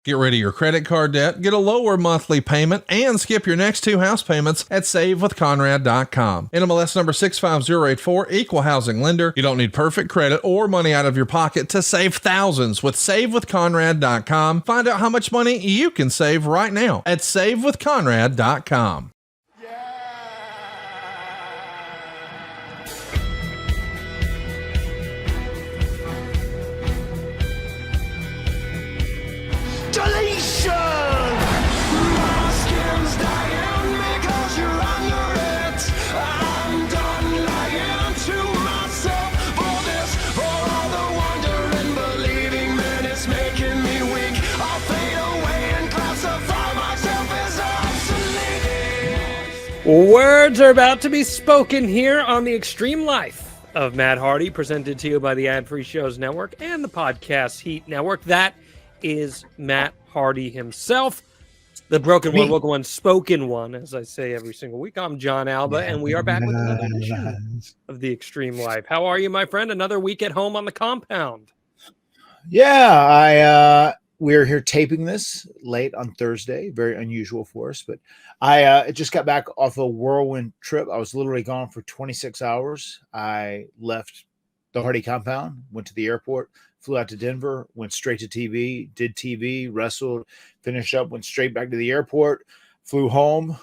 Get rid of your credit card debt, get a lower monthly payment, and skip your next 2 house payments at SaveWithConrad.com. NMLS number 65084, equal housing lender. You don't need perfect credit or money out of your pocket to save thousands with SaveWithConrad.com. Find out how much money you can save right now at SaveWithConrad.com. Deletion! My skin's dying because you're under it. I'm done lying to myself for this, for all the wonder and believing, man, it's making me weak. I'll fade away and classify myself as obsolete. Words are about to be spoken here on the Extreme Life of Matt Hardy, presented to you by the Ad Free Shows Network and the Podcast Heat Network. That is Matt Hardy himself, the broken one, woken one, spoken one, as I say every single week. I'm Jon Alba, and we are back with another edition of the Extreme Life. How are you, my friend? Another week at home on the compound. Yeah, we're here taping this late on Thursday. Very unusual for us, but I just got back off a whirlwind trip. I was literally gone for 26 hours. I left the Hardy compound, went to the airport, flew out to Denver, went straight to TV, did TV, wrestled, finished up, went straight back to the airport, flew home,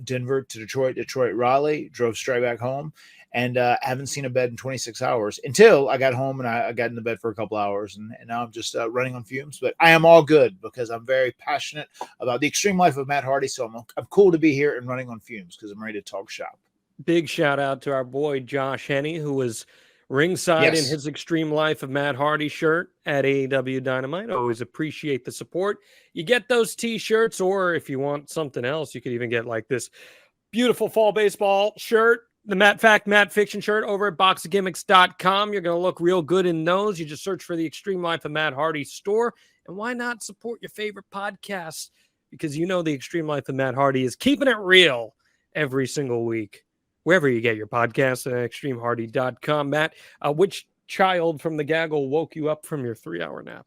Denver to Detroit, Detroit, Raleigh, drove straight back home, and haven't seen a bed in 26 hours until I got home and I got in the bed for a couple hours, and now I'm just running on fumes. But I am all good because I'm very passionate about the extreme life of Matt Hardy, so I'm cool to be here and running on fumes because I'm ready to talk shop. Big shout out to our boy Josh Henney, who was ringside in his Extreme Life of Matt Hardy shirt at AEW Dynamite. Always appreciate the support. You get those t-shirts, or if you want something else, you could even get like this beautiful fall baseball shirt, the Matt Fact, Matt Fiction shirt over at boxofgimmicks.com. You're going to look real good in those. You just search for the Extreme Life of Matt Hardy store. And why not support your favorite podcasts? Because you know the Extreme Life of Matt Hardy is keeping it real every single week. Wherever you get your podcasts at extremehardy.com. Matt, which child from the gaggle woke you up from your 3-hour nap?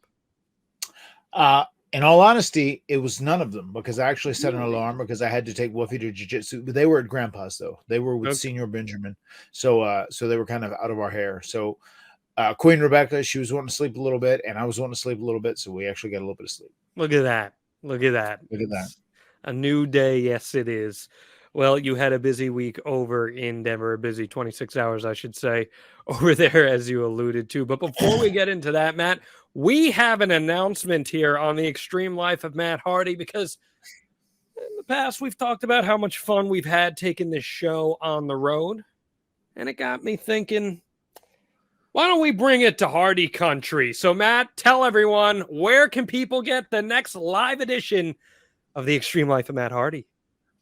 In all honesty, it was none of them because I actually set an alarm because I had to take Wolfie to jiu-jitsu. But they were at Grandpa's, though. They were with Senior Benjamin. So they were kind of out of our hair. So Queen Rebecca, she was wanting to sleep a little bit, and I was wanting to sleep a little bit. So we actually got a little bit of sleep. Look at that. Look at that. Look at that. It's a new day. Yes, it is. Well, you had a busy week over in Denver, a busy 26 hours, I should say, over there, as you alluded to. But before we get into that, Matt, we have an announcement here on the Extreme Life of Matt Hardy, because in the past, we've talked about how much fun we've had taking this show on the road. And it got me thinking, why don't we bring it to Hardy Country? So, Matt, tell everyone, where can people get the next live edition of the Extreme Life of Matt Hardy?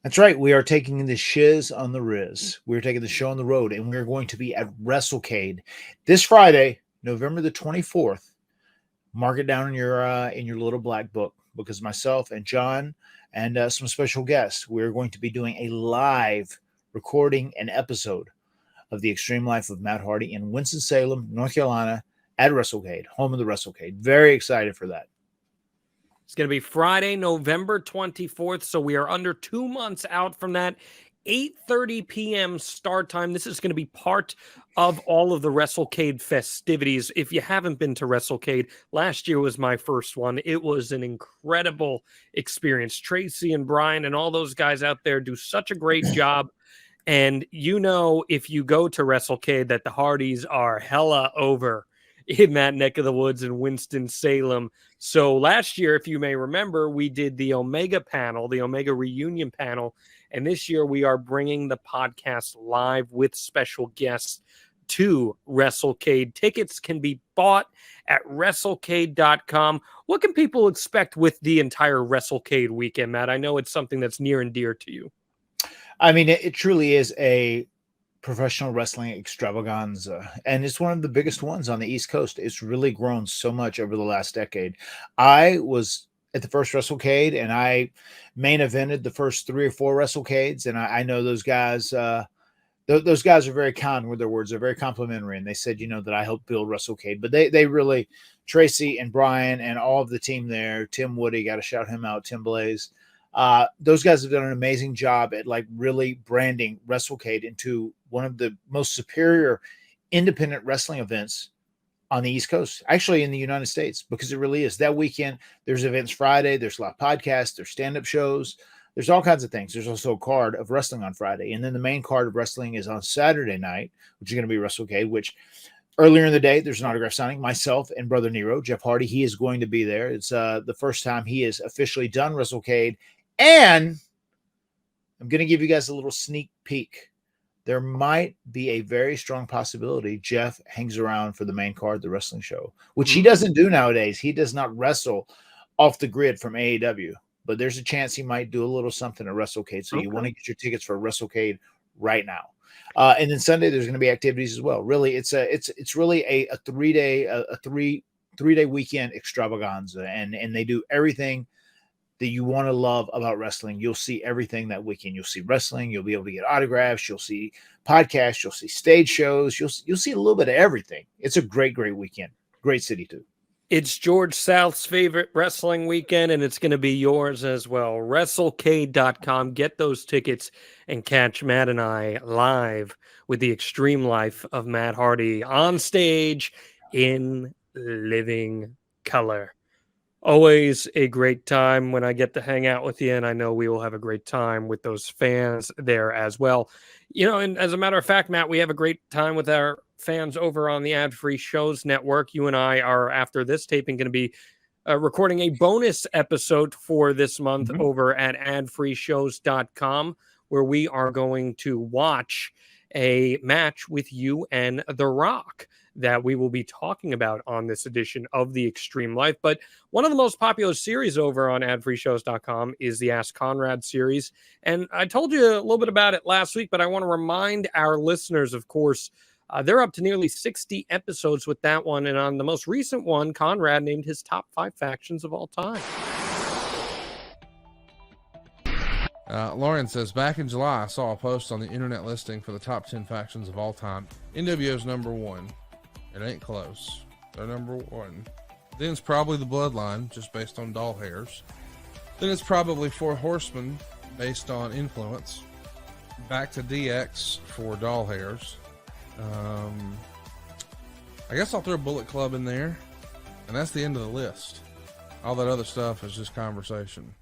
That's right. We are taking the shiz on the Riz. We're taking the show on the road, and we're going to be at WrestleCade this Friday, November the 24th. Mark it down in your little black book, because myself and John and some special guests, we're going to be doing a live recording and episode of the Extreme Life of Matt Hardy in Winston-Salem, North Carolina, at WrestleCade, home of the WrestleCade. Very excited for that. It's going to be Friday, November 24th, so we are under 2 months out from that. 8:30 p.m. start time. This is going to be part of all of the WrestleCade festivities. If you haven't been to WrestleCade, last year was my first one. It was an incredible experience. Tracy and Brian and all those guys out there do such a great job. And you know, if you go to WrestleCade, that the Hardys are hella over in that neck of the woods in Winston-Salem. So last year, if you may remember, we did the Omega panel, the Omega reunion panel. And this year we are bringing the podcast live with special guests to WrestleCade. Tickets can be bought at WrestleCade.com. What can people expect with the entire WrestleCade weekend, Matt? I know it's something that's near and dear to you. I mean, it truly is a professional wrestling extravaganza, and it's one of the biggest ones on the East Coast. It's really grown so much over the last decade. I was at the first WrestleCade, and I main evented the first 3 or 4 WrestleCades, and I know those guys. Those guys are very kind with their words. They're very complimentary, and they said, you know, that I helped build WrestleCade. But they really, Tracy and Brian and all of the team there. Tim Woody, got to shout him out. Tim Blaze. Those guys have done an amazing job at like really branding WrestleCade into one of the most superior independent wrestling events on the East Coast, actually in the United States, because it really is. That weekend, there's events Friday, there's live podcasts, there's stand-up shows, there's all kinds of things. There's also a card of wrestling on Friday. And then the main card of wrestling is on Saturday night, which is going to be WrestleCade, which earlier in the day, there's an autograph signing. Myself and Brother Nero, Jeff Hardy, he is going to be there. It's the first time he has officially done WrestleCade. And I'm going to give you guys a little sneak peek. There might be a very strong possibility Jeff hangs around for the main card, the wrestling show, which he doesn't do nowadays. He does not wrestle off the grid from AEW, but there's a chance he might do a little something at WrestleCade. So you want to get your tickets for WrestleCade right now. And then Sunday, there's going to be activities as well. Really, it's really a 3-day weekend extravaganza, and they do everything that you want to love about wrestling. You'll see everything that weekend. You'll see wrestling. You'll be able to get autographs. You'll see podcasts. You'll see stage shows. You'll see a little bit of everything. It's a great weekend. Great city too. It's George South's favorite wrestling weekend, and it's going to be yours as well. WrestleCade.com. Get those tickets and catch Matt and I live with the extreme life of Matt Hardy on stage in living color. Always a great time when I get to hang out with you, and I know we will have a great time with those fans there as well. You know, and as a matter of fact, Matt, we have a great time with our fans over on the Ad Free Shows Network. You and I are, after this taping, going to be recording a bonus episode for this month over at adfreeshows.com, where we are going to watch a match with you and The Rock that we will be talking about on this edition of The Extreme Life. But one of the most popular series over on adfreeshows.com is the Ask Conrad series. And I told you a little bit about it last week, but I want to remind our listeners, of course, they're up to nearly 60 episodes with that one. And on the most recent one, Conrad named his top 5 factions of all time. Lauren says, back in July, I saw a post on the internet listing for the top 10 factions of all time. NWO's number 1. It ain't close. They're number 1. Then it's probably the Bloodline, just based on doll hairs. Then it's probably 4 Horsemen, based on influence. Back to DX for doll hairs. I guess I'll throw Bullet Club in there. And that's the end of the list. All that other stuff is just conversation.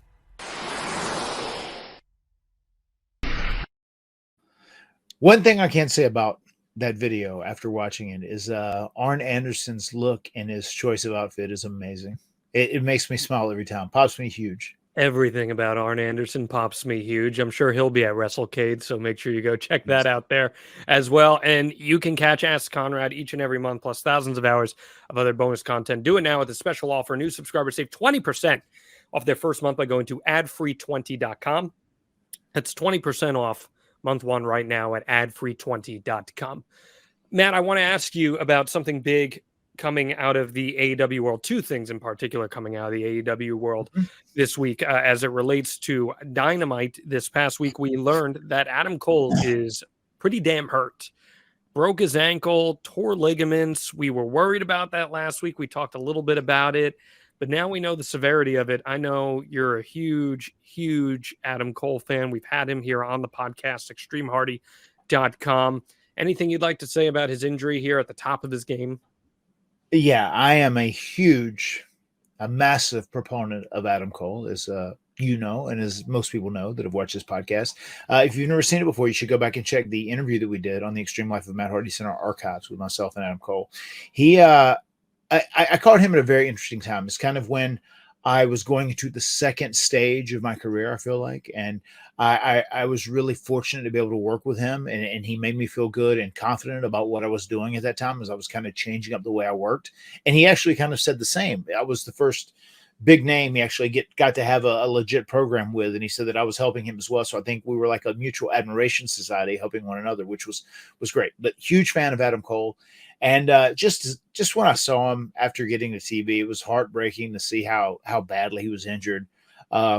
One thing I can't say about that video after watching it is Arn Anderson's look and his choice of outfit is amazing. It makes me smile every time. Pops me huge. Everything about Arn Anderson pops me huge. I'm sure he'll be at WrestleCade, so make sure you go check that out there as well. And you can catch Ask Conrad each and every month, plus thousands of hours of other bonus content. Do it now with a special offer. New subscribers save 20% off their first month by going to adfree20.com. That's 20% off month 1 right now at adfree20.com. Matt, I want to ask you about something big coming out of the AEW world. 2 things in particular coming out of the AEW world this week. As it relates to Dynamite this past week, we learned that Adam Cole is pretty damn hurt. Broke his ankle, tore ligaments. We were worried about that last week. We talked a little bit about it, but now we know the severity of it. I know you're a huge, huge Adam Cole fan. We've had him here on the podcast, extremehardy.com. Anything you'd like to say about his injury here at the top of his game? Yeah, I am a massive proponent of Adam Cole, as you know, and as most people know that have watched this podcast. If you've never seen it before, you should go back and check the interview that we did on the Extreme Life of Matt Hardy Center archives with myself and Adam Cole. I caught him at a very interesting time. It's kind of when I was going into the second stage of my career, I feel like, and I was really fortunate to be able to work with him, and he made me feel good and confident about what I was doing at that time as I was kind of changing up the way I worked. And he actually kind of said the same. I was the first big name he actually got to have a legit program with, and he said that I was helping him as well. So I think we were like a mutual admiration society, helping one another, which was great. But huge fan of Adam Cole. And just when I saw him after getting the TV, it was heartbreaking to see how badly he was injured.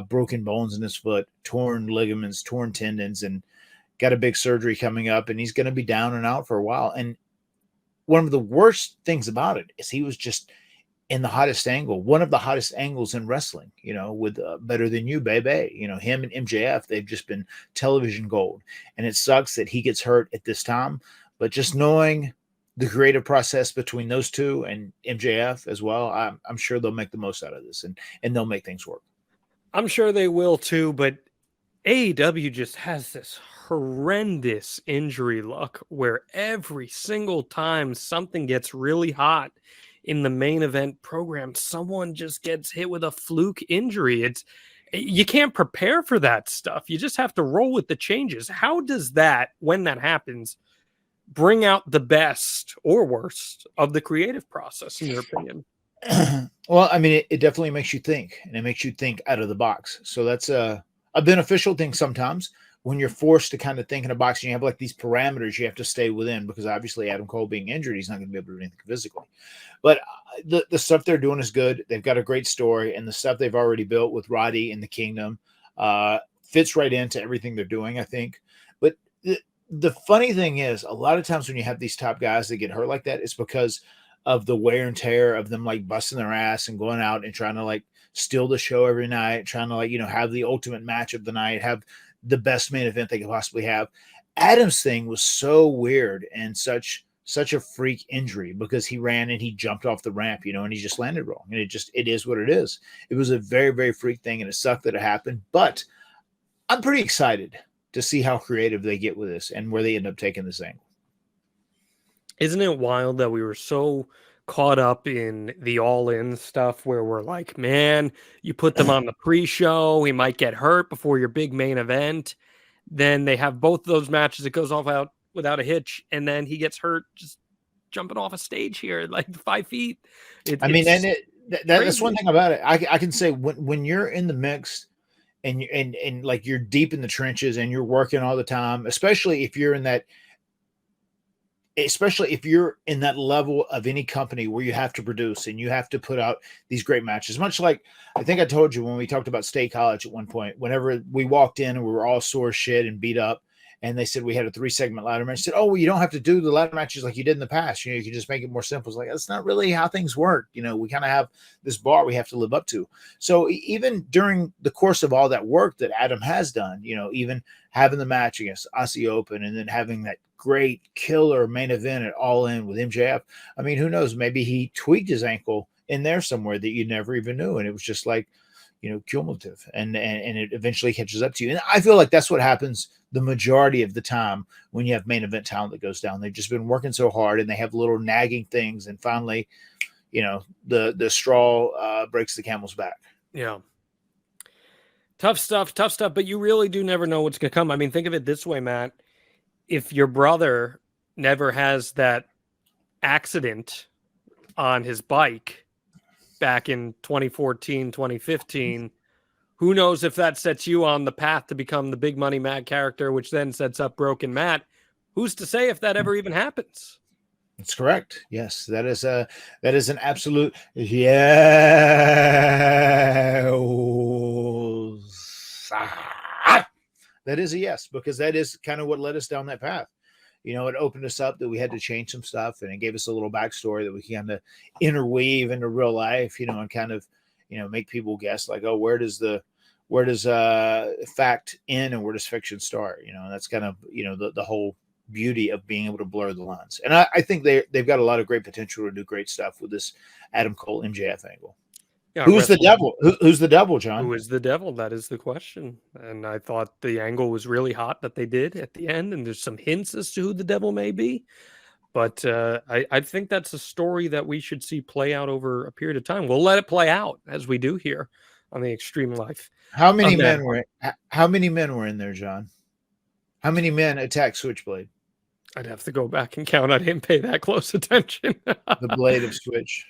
Broken bones in his foot, torn ligaments, torn tendons, and got a big surgery coming up, and he's going to be down and out for a while. And one of the worst things about it is he was just in the hottest angle, one of the hottest angles in wrestling, with Better Than You, baby. Him and MJF, they've just been television gold. And it sucks that he gets hurt at this time. But just knowing the creative process between those two and MJF as well, I'm sure they'll make the most out of this and they'll make things work. I'm sure they will too, but AEW just has this horrendous injury luck where every single time something gets really hot in the main event program, someone just gets hit with a fluke injury. You can't prepare for that stuff. You just have to roll with the changes. How does that, when that happens, bring out the best or worst of the creative process, in your opinion? Well, I mean, it definitely makes you think, and it makes you think out of the box. So that's a beneficial thing sometimes when you're forced to kind of think in a box and you have like these parameters you have to stay within, because obviously Adam Cole being injured, he's not going to be able to do anything physically. But the stuff they're doing is good. They've got a great story, and the stuff they've already built with Roddy and the Kingdom fits right into everything they're doing, I think. But the funny thing is, a lot of times when you have these top guys that get hurt like that, it's because of the wear and tear of them like busting their ass and going out and trying to like steal the show every night, trying to like, have the ultimate match of the night, have the best main event they could possibly have. Adam's thing was so weird and such a freak injury because he ran and he jumped off the ramp, and he just landed wrong. And it is what it is. It was a very, very freak thing, and it sucked that it happened. But I'm pretty excited to see how creative they get with this and where they end up taking this angle. Isn't it wild that we were so caught up in the all-in stuff where we're like, man, you put them on the pre-show, he might get hurt before your big main event. Then they have both those matches. It goes off out without a hitch, and then he gets hurt just jumping off a stage here like 5 feet. That's one thing about it. I can say when you're in the mix and like you're deep in the trenches and you're working all the time, especially if you're in that level of any company where you have to produce and you have to put out these great matches. Much like I think I told you when we talked about State College at one point, whenever we walked in and we were all sore shit and beat up, and they said we had a 3-segment ladder match. I said, oh, well, you don't have to do the ladder matches like you did in the past. You can just make it more simple. It's like, that's not really how things work. We kind of have this bar we have to live up to. So even during the course of all that work that Adam has done, even having the match against Aussie Open and then having that great killer main event at All In with MJF. I mean, who knows? Maybe he tweaked his ankle in there somewhere that you never even knew. And it was just like, cumulative and it eventually catches up to you. And I feel like that's what happens the majority of the time when you have main event talent that goes down. They've just been working so hard and they have little nagging things. And finally, the straw breaks the camel's back. Yeah. Tough stuff. But you really do never know what's going to come. I mean, think of it this way, Matt. If your brother never has that accident on his bike back in 2014, 2015, who knows if that sets you on the path to become the big money Matt character, which then sets up Broken Matt. Who's to say if that ever even happens? That's correct. Yes, that is an absolute yes. That is a yes, because that is kind of what led us down that path. It opened us up that we had to change some stuff, and it gave us a little backstory that we can kind of interweave into real life, and kind of, make people guess like, oh, where does fact end and where does fiction start? And that's kind of, the whole beauty of being able to blur the lines. And I think they've got a lot of great potential to do great stuff with this Adam Cole MJF angle. Yeah, Who's the devil? Who's the devil, John? Who is the devil? That is the question. And I thought the angle was really hot that they did at the end. And there's some hints as to who the devil may be. But I think that's a story that we should see play out over a period of time. We'll let it play out as we do here on the Extreme Life. How many men were in there, John? How many men attacked Switchblade? I'd have to go back and count. I didn't pay that close attention. The blade of Switch.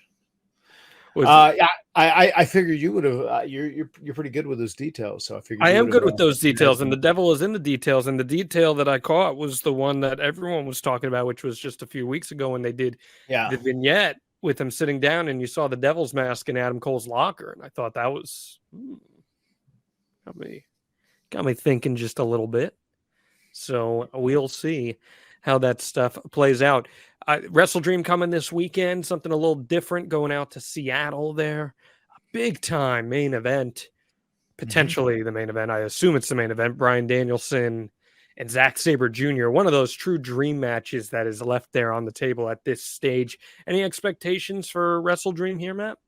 I figured you would have. You're pretty good with those details, so I figured I am good with those details, and the devil is in the details. And the detail that I caught was the one that everyone was talking about, which was just a few weeks ago when they did the vignette with him sitting down, and you saw the devil's mask in Adam Cole's locker, and I thought that was got me thinking just a little bit. So we'll see. how that stuff plays out. WrestleDream coming this weekend, something a little different, going out to Seattle there. A big time main event, potentially the main event. I assume it's the main event. Bryan Danielson and Zack Sabre Jr., one of those true dream matches that is left there on the table at this stage. Any expectations for WrestleDream here, Matt?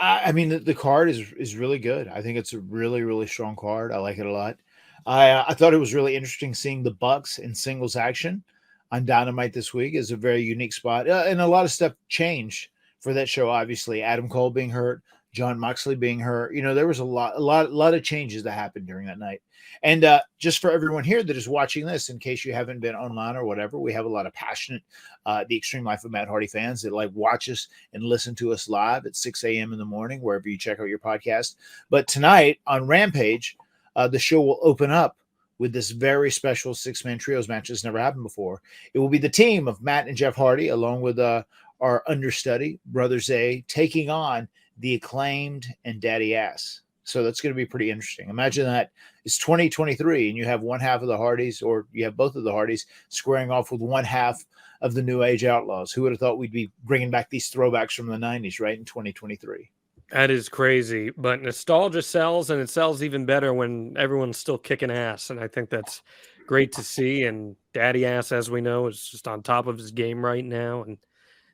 I mean, the card is really good. I think it's a really, really strong card. I like it a lot. I thought it was really interesting seeing the Bucks in singles action on Dynamite this week. Is a very unique spot, and a lot of stuff changed for that show. Obviously, Adam Cole being hurt, John Moxley being hurt. There was a lot of changes that happened during that night. And just for everyone here that is watching this, in case you haven't been online or whatever, we have a lot of passionate The Extreme Life of Matt Hardy fans that like watch us and listen to us live at 6 a.m. in the morning, wherever you check out your podcast. But tonight on Rampage, the show will open up with this very special six-man trios match that's never happened before. It will be the team of Matt and Jeff Hardy, along with our understudy, Brother Zay, taking on the Acclaimed and Daddy Ass. So that's going to be pretty interesting. Imagine that it's 2023 and you have one half of the Hardys, or you have both of the Hardys squaring off with one half of the New Age Outlaws. Who would have thought we'd be bringing back these throwbacks from the 90s, right, in 2023? That is crazy, but nostalgia sells, and it sells even better when everyone's still kicking ass. And I think that's great to see. And Daddy Ass, as we know, is just on top of his game right now. And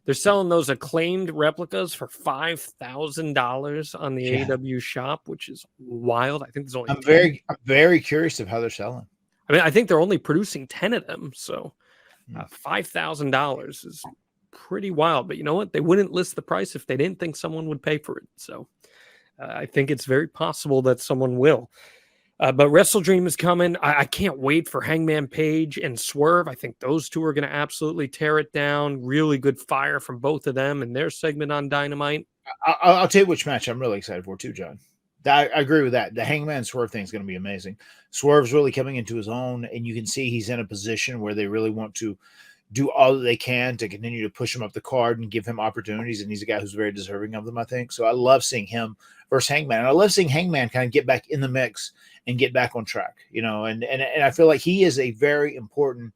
they're selling those Acclaimed replicas for $5,000 on the AEW shop, which is wild. I think there's only I'm very curious of how they're selling. I mean, I think they're only producing 10 of them, so $5,000 is pretty wild. But you know what? They wouldn't list the price if they didn't think someone would pay for it. So I think it's very possible that someone will. But WrestleDream is coming. I can't wait for Hangman Page and Swerve. I think those two are going to absolutely tear it down. Really good fire from both of them and their segment on Dynamite. I'll tell you which match I'm really excited for too, John. I agree with that. The Hangman Swerve thing is going to be amazing. Swerve's really coming into his own, and you can see he's in a position where they really want to do all that they can to continue to push him up the card and give him opportunities. And he's a guy who's very deserving of them, I think. So I love seeing him versus Hangman. And I love seeing Hangman kind of get back in the mix and get back on track, and I feel like he is a very important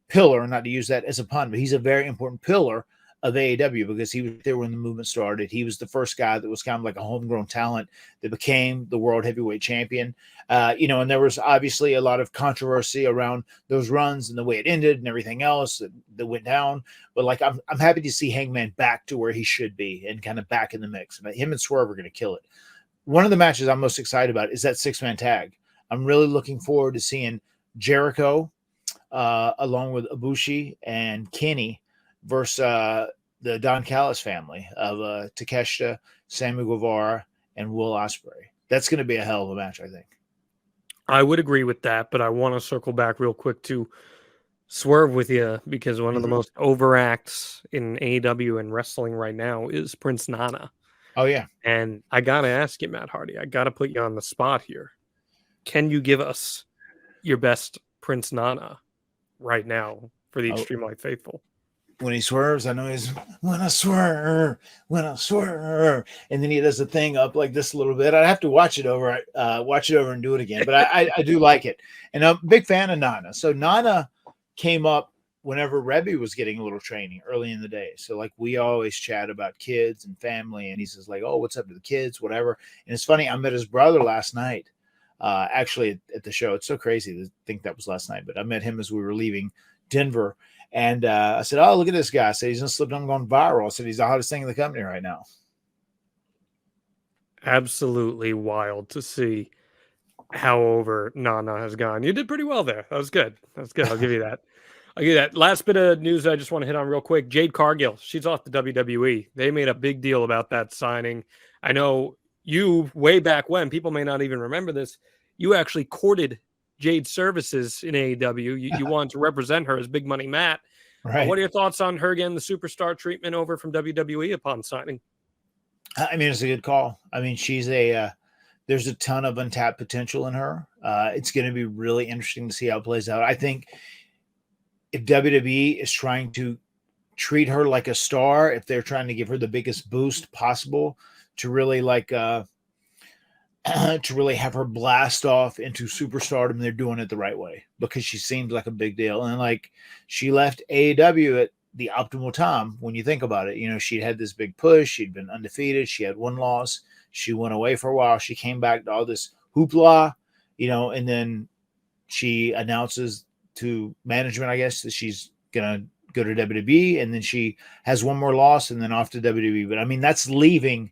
pillar, not to use that as a pun, but he's a very important pillar of AEW because he was there when the movement started. He was the first guy that was kind of like a homegrown talent that became the world heavyweight champion. And there was obviously a lot of controversy around those runs and the way it ended and everything else that went down. But like, I'm happy to see Hangman back to where he should be and kind of back in the mix. And him and Swerve are going to kill it. One of the matches I'm most excited about is that 6-man tag. I'm really looking forward to seeing Jericho along with Ibushi and Kenny versus the Don Callis family of Takeshita, Sammy Guevara, and Will Ospreay. That's going to be a hell of a match, I think. I would agree with that, but I want to circle back real quick to Swerve with you because one of the most overacts in AEW and wrestling right now is Prince Nana. Oh, yeah. And I got to ask you, Matt Hardy, I got to put you on the spot here. Can you give us your best Prince Nana right now for the Extreme Life Faithful? When he swerves, I know he's when I swerve, and then he does the thing up like this a little bit. I'd have to watch it over and do it again, but I do like it, and I'm a big fan of Nana. So Nana came up whenever Rebby was getting a little training early in the day. So like we always chat about kids and family, and he says like, "Oh, what's up to the kids?" Whatever. And it's funny, I met his brother last night, actually at the show. It's so crazy to think that was last night, but I met him as we were leaving Denver. And I said, "Oh, look at this guy." I said, "He's just slipped on going viral." I said, "He's the hottest thing in the company right now." Absolutely wild to see how over Nana has gone. You did pretty well there. That was good. I'll give you that. Last bit of news I just want to hit on real quick. Jade Cargill, she's off the WWE. They made a big deal about that signing. I know you, way back when, people may not even remember this, you actually courted Jade's services in AEW. You wanted to represent her as Big Money Matt. Right. What are your thoughts on her getting the superstar treatment over from WWE upon signing? I mean, it's a good call. I mean, she's there's a ton of untapped potential in her. It's going to be really interesting to see how it plays out. I think if WWE is trying to treat her like a star, if they're trying to give her the biggest boost possible to really like, to really have her blast off into superstardom. They're doing it the right way because she seems like a big deal. And like she left AEW at the optimal time when you think about it. You know, she'd had this big push, she'd been undefeated, she had one loss, she went away for a while, she came back to all this hoopla, you know, and then she announces to management, I guess, that she's gonna go to WWE, and then she has one more loss and then off to WWE. But I mean, that's leaving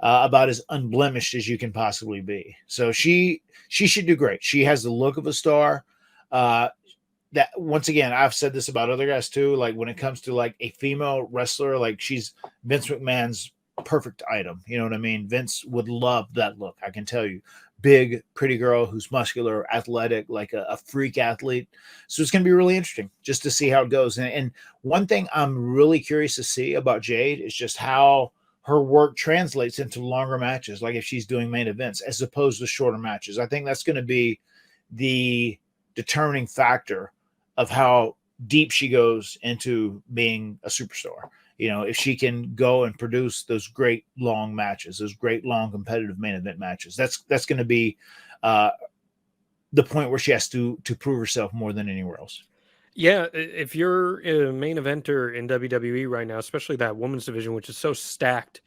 about as unblemished as you can possibly be. So she should do great. She has the look of a star. That once again, I've said this about other guys too. Like when it comes to like a female wrestler, like she's Vince McMahon's perfect item. You know what I mean? Vince would love that look. I can tell you, big, pretty girl who's muscular, athletic, like a freak athlete. So it's going to be really interesting just to see how it goes. And one thing I'm really curious to see about Jade is just how her work translates into longer matches, like if she's doing main events as opposed to shorter matches. I think that's going to be the determining factor of how deep she goes into being a superstar. You know, if she can go and produce those great long matches, those great long competitive main event matches, that's going to be the point where she has to prove herself more than anywhere else. Yeah, if you're a main eventer in WWE right now, especially that women's division, which is so stacked,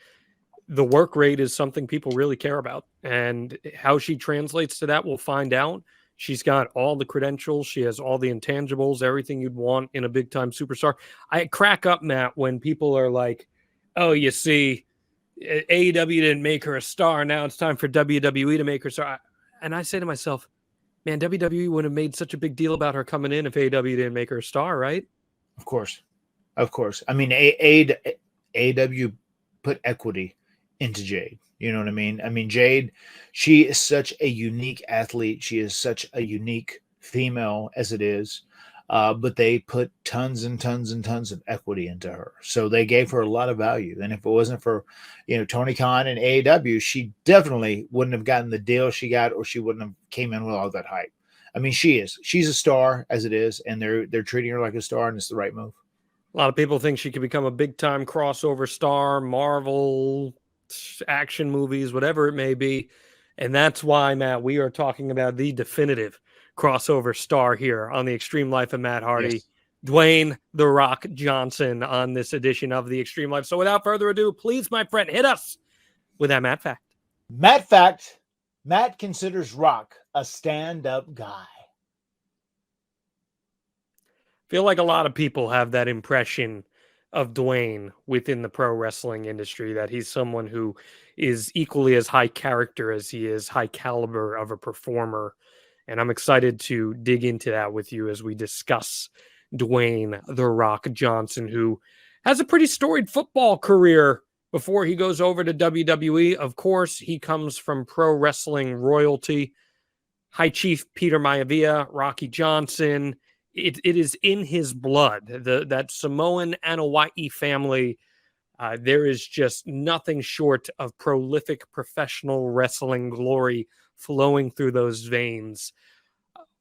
the work rate is something people really care about. And how she translates to that, we'll find out. She's got all the credentials. She has all the intangibles, everything you'd want in a big-time superstar. I crack up, Matt, when people are like, oh, you see, AEW didn't make her a star. Now it's time for WWE to make her a star. And I say to myself, man, WWE wouldn't have made such a big deal about her coming in if AEW didn't make her a star, right? Of course. Of course. I mean, AEW put equity into Jade. You know what I mean? I mean, Jade, she is such a unique athlete. She is such a unique female as it is. But they put tons and tons and tons of equity into her. So they gave her a lot of value. And if it wasn't for, you know, Tony Khan and AEW, she definitely wouldn't have gotten the deal she got, or she wouldn't have came in with all that hype. I mean, she's a star as it is, and they're treating her like a star, and it's the right move. A lot of people think she could become a big-time crossover star, Marvel, action movies, whatever it may be. And that's why, Matt, we are talking about the definitive crossover star here on the Extreme Life of Matt Hardy. Yes. Dwayne "The Rock" Johnson on this edition of the Extreme Life. So without further ado, please, my friend, hit us with that Matt fact. Matt fact: Matt considers Rock a stand-up guy. Feel like a lot of people have that impression of Dwayne within the pro wrestling industry, that he's someone who is equally as high character as he is high caliber of a performer. And I'm excited to dig into that with you as we discuss Dwayne "The Rock" Johnson, who has a pretty storied football career before he goes over to WWE. Of course, he comes from pro wrestling royalty. High Chief Peter Maivia, Rocky Johnson. It is in his blood. That Samoan Anoa'i family, there is just nothing short of prolific professional wrestling glory flowing through those veins.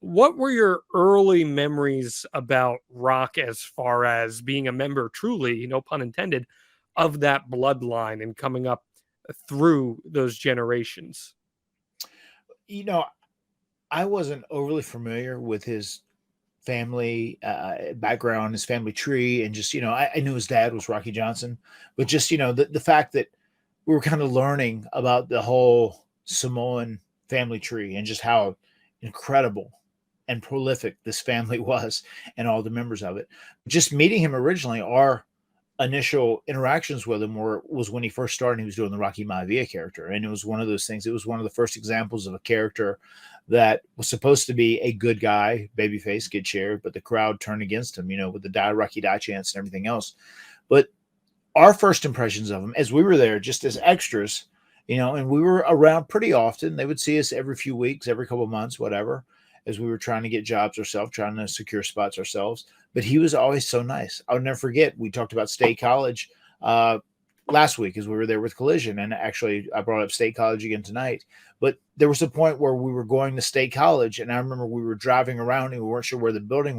What were your early memories about Rock as far as being a member, truly, no pun intended, of that bloodline and coming up through those generations? You know, I wasn't overly familiar with his family background, his family tree, and just, you know, I knew his dad was Rocky Johnson, but just, you know, the fact that we were kind of learning about the whole Samoan family tree and just how incredible and prolific this family was and all the members of it. Just meeting him originally, our initial interactions with him was when he first started. He was doing the Rocky Maivia character, and it was one of those things. It was one of the first examples of a character that was supposed to be a good guy, babyface, get shared, but the crowd turned against him, you know, with the die Rocky die chants and everything else. But our first impressions of him, as we were there just as extras, you know, and we were around pretty often. They would see us every few weeks, every couple of months, whatever, as we were trying to get jobs ourselves, trying to secure spots ourselves. But he was always so nice. I'll never forget, we talked about State College last week as we were there with Collision. And actually, I brought up State College again tonight. But there was a point where we were going to State College, and I remember we were driving around and we weren't sure where the building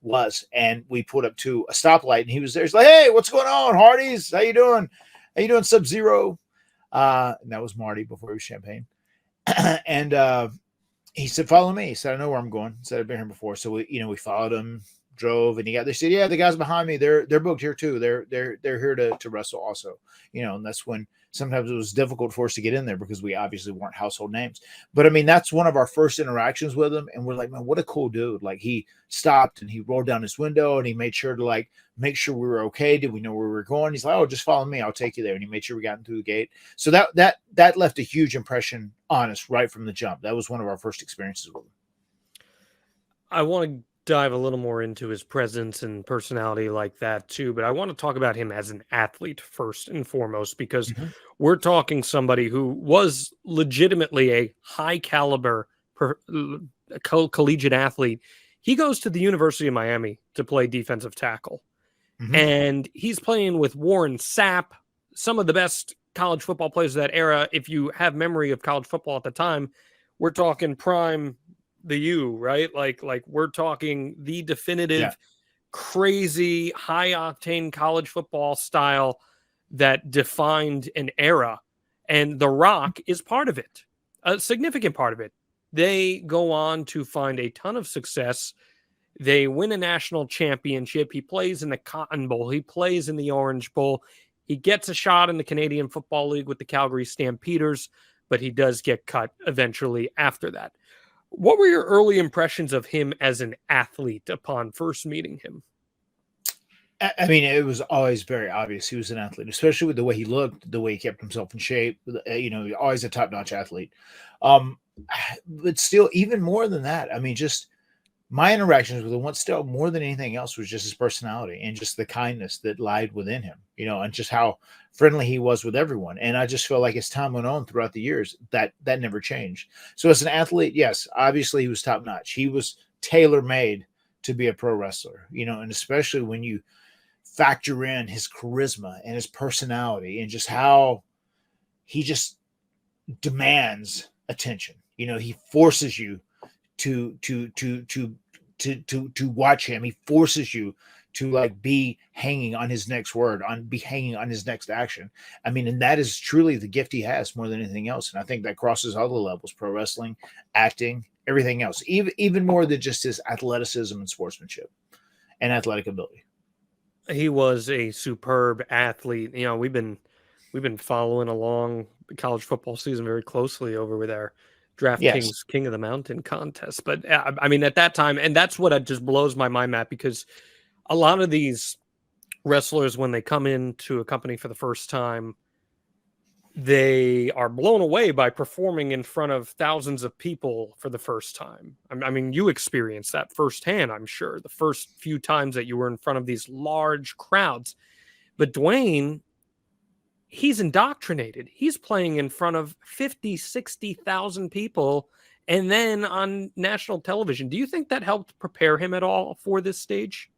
was. And we pulled up to a stoplight, and he was there. He's like, "Hey, what's going on, Hardys? How you doing? How you doing, Sub-Zero?" And that was Marty before he was Champagne. And he said, "Follow me." He said, "I know where I'm going." He said, "I've been here before." So we followed him, drove, and they said, "Yeah, the guys behind me, they're booked here too. They're here to wrestle also." And that's when sometimes it was difficult for us to get in there because we obviously weren't household names. But I mean, that's one of our first interactions with him, and we're like, man, what a cool dude! Like, he stopped and he rolled down his window and he made sure to make sure we were okay. Did we know where we were going? He's like, "Oh, just follow me. I'll take you there." And he made sure we got into the gate. So that left a huge impression on us right from the jump. That was one of our first experiences with him. I want to dive a little more into his presence and personality like that too, but I want to talk about him as an athlete first and foremost, because we're talking somebody who was legitimately a high caliber collegiate athlete. He goes to the University of Miami to play defensive tackle, and he's playing with Warren Sapp, some of the best college football players of that era. If you have memory of college football at the time, we're talking prime the U, right? Like we're talking the definitive, crazy, high octane college football style that defined an era. And The Rock is part of it, a significant part of it. They go on to find a ton of success. They win a national championship. He plays in the Cotton Bowl. He plays in the Orange Bowl. He gets a shot in the Canadian Football League with the Calgary Stampeders, but he does get cut eventually after that. What were your early impressions of him as an athlete upon first meeting him? I mean, it was always very obvious he was an athlete, especially with the way he looked, the way he kept himself in shape. Always a top-notch athlete. But still, even more than that, I mean, just my interactions with him, what still more than anything else was just his personality and just the kindness that lied within him, and just how friendly he was with everyone. And I just felt like as time went on throughout the years, that never changed. So as an athlete, yes, obviously he was top-notch. He was tailor-made to be a pro wrestler, and especially when you factor in his charisma and his personality and just how he just demands attention. He forces you to watch him. He forces you to be hanging on his next word, be hanging on his next action. I mean, and that is truly the gift he has more than anything else. And I think that crosses all the levels: pro wrestling, acting, everything else, even more than just his athleticism and sportsmanship and athletic ability. He was a superb athlete. We've been following along the college football season very closely over with our DraftKings King of the Mountain contest. But I mean, at that time, and that's what just blows my mind, Matt, because a lot of these wrestlers, when they come into a company for the first time, they are blown away by performing in front of thousands of people for the first time. I mean, you experienced that firsthand, I'm sure, the first few times that you were in front of these large crowds. But Dwayne, he's indoctrinated. He's playing in front of 50, 60,000 people and then on national television. Do you think that helped prepare him at all for this stage?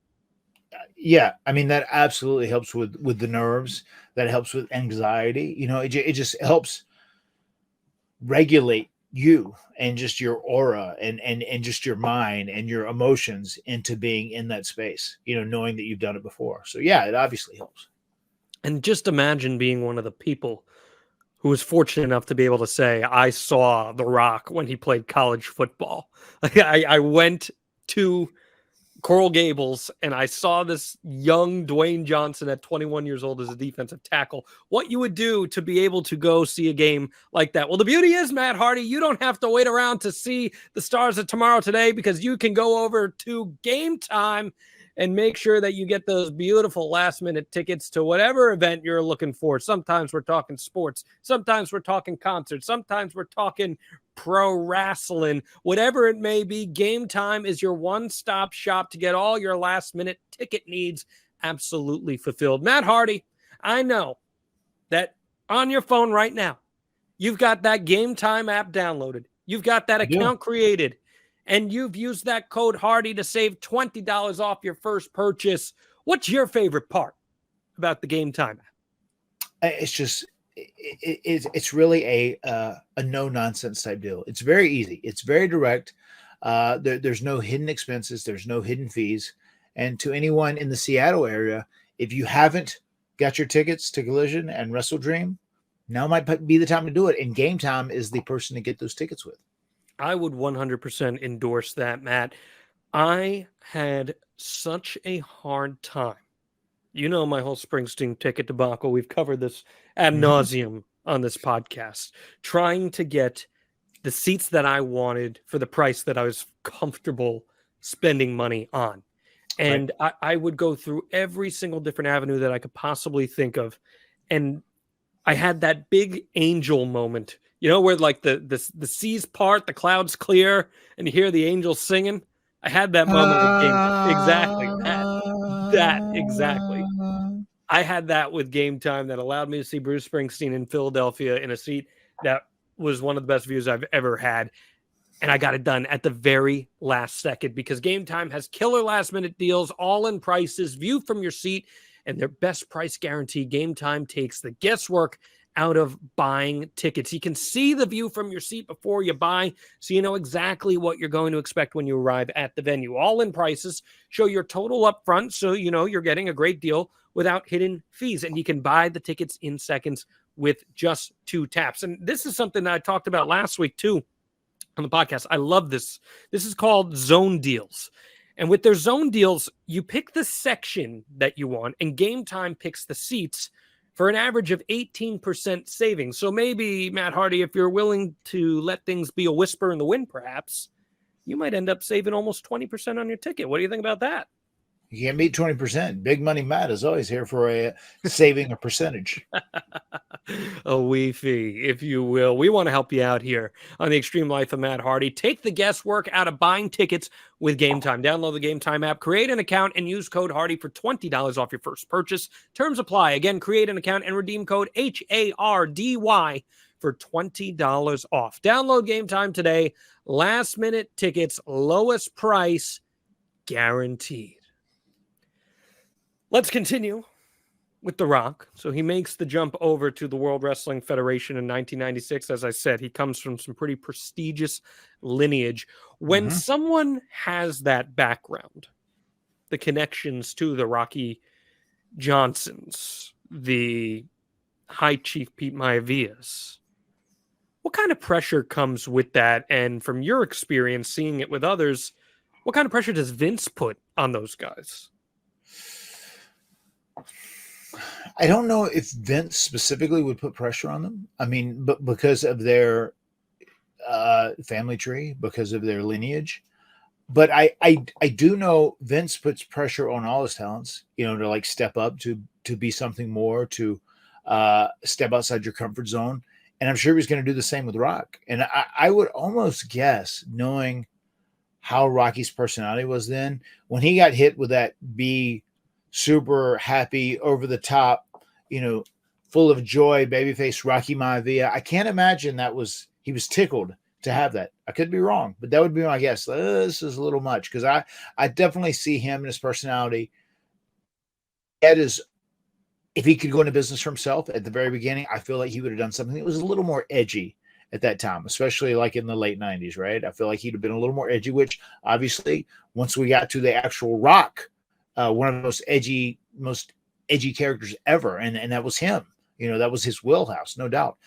Yeah, I mean, that absolutely helps with the nerves. That helps with anxiety. It just helps regulate you and just your aura and just your mind and your emotions into being in that space, knowing that you've done it before. So yeah, it obviously helps. And just imagine being one of the people who was fortunate enough to be able to say, I saw The Rock when he played college football. Like I went to Coral Gables and I saw this young Dwayne Johnson at 21 years old as a defensive tackle. What you would do to be able to go see a game like that. Well, the beauty is, Matt Hardy, you don't have to wait around to see the Stars of Tomorrow today, because you can go over to GameTime and make sure that you get those beautiful last-minute tickets to whatever event you're looking for. Sometimes we're talking sports. Sometimes we're talking concerts. Sometimes we're talking pro wrestling. Whatever it may be, GameTime is your one-stop shop to get all your last-minute ticket needs absolutely fulfilled. Matt Hardy, I know that on your phone right now, you've got that GameTime app downloaded. You've got that account created. And you've used that code Hardy to save $20 off your first purchase. What's your favorite part about the GameTime app? It's just, it's really a no nonsense type deal. It's very easy. It's very direct. There's no hidden expenses. There's no hidden fees. And to anyone in the Seattle area, if you haven't got your tickets to Collision and WrestleDream, now might be the time to do it. And Game Time is the person to get those tickets with. I would 100% endorse that, Matt. I had such a hard time. You know, my whole Springsteen ticket debacle. We've covered this ad nauseum on this podcast, trying to get the seats that I wanted for the price that I was comfortable spending money on. And I would go through every single different avenue that I could possibly think of. And I had that big angel moment, you know, where like the seas part, the clouds clear, and you hear the angels singing. I had that moment with Game exactly that exactly. I had that with Game Time that allowed me to see Bruce Springsteen in Philadelphia in a seat that was one of the best views I've ever had. And I got it done at the very last second because Game Time has killer last minute deals, all in prices, view from your seat, and their best price guarantee. Game Time takes the guesswork out of buying tickets. You can see the view from your seat before you buy, so you know exactly what you're going to expect when you arrive at the venue. All in prices, show your total up front, so you know you're getting a great deal without hidden fees. And you can buy the tickets in seconds with just 2 taps. And this is something that I talked about last week too on the podcast. I love this. This is called Zone Deals. And with their Zone Deals, you pick the section that you want, and Game Time picks the seats for an average of 18% savings. So maybe, Matt Hardy, if you're willing to let things be a whisper in the wind, perhaps, you might end up saving almost 20% on your ticket. What do you think about that? You can't beat 20%. Big Money Matt is always here for a saving a percentage. A wee fee, if you will. We want to help you out here on the Extreme Life of Matt Hardy. Take the guesswork out of buying tickets with Game Time. Download the Game Time app, create an account, and use code Hardy for $20 off your first purchase. Terms apply. Again, create an account and redeem code HARDY for $20 off. Download Game Time today. Last minute tickets, lowest price guaranteed. Let's continue with The Rock. So he makes the jump over to the World Wrestling Federation in 1996. As I said, he comes from some pretty prestigious lineage. When someone has that background, the connections to the Rocky Johnsons, the High Chief Pete Maivias, what kind of pressure comes with that? And from your experience seeing it with others, what kind of pressure does Vince put on those guys? I don't know if Vince specifically would put pressure on them. I mean, but because of their family tree, because of their lineage. But I do know Vince puts pressure on all his talents, you know, to like step up, to be something more, to step outside your comfort zone. And I'm sure he's going to do the same with Rock. And I would almost guess, knowing how Rocky's personality was then, when he got hit with that be super happy, over the top, you know, full of joy, babyface Rocky Maivia, I can't imagine he was tickled to have that. I could be wrong, but that would be my guess. This is a little much, because I definitely see him and his personality. That is, if he could go into business for himself at the very beginning, I feel like he would have done something that was a little more edgy at that time, especially like in the late 90s, right? I feel like he'd have been a little more edgy, which obviously once we got to the actual Rock, one of the most edgy characters ever, and that was him. You know, that was his wheelhouse, no doubt.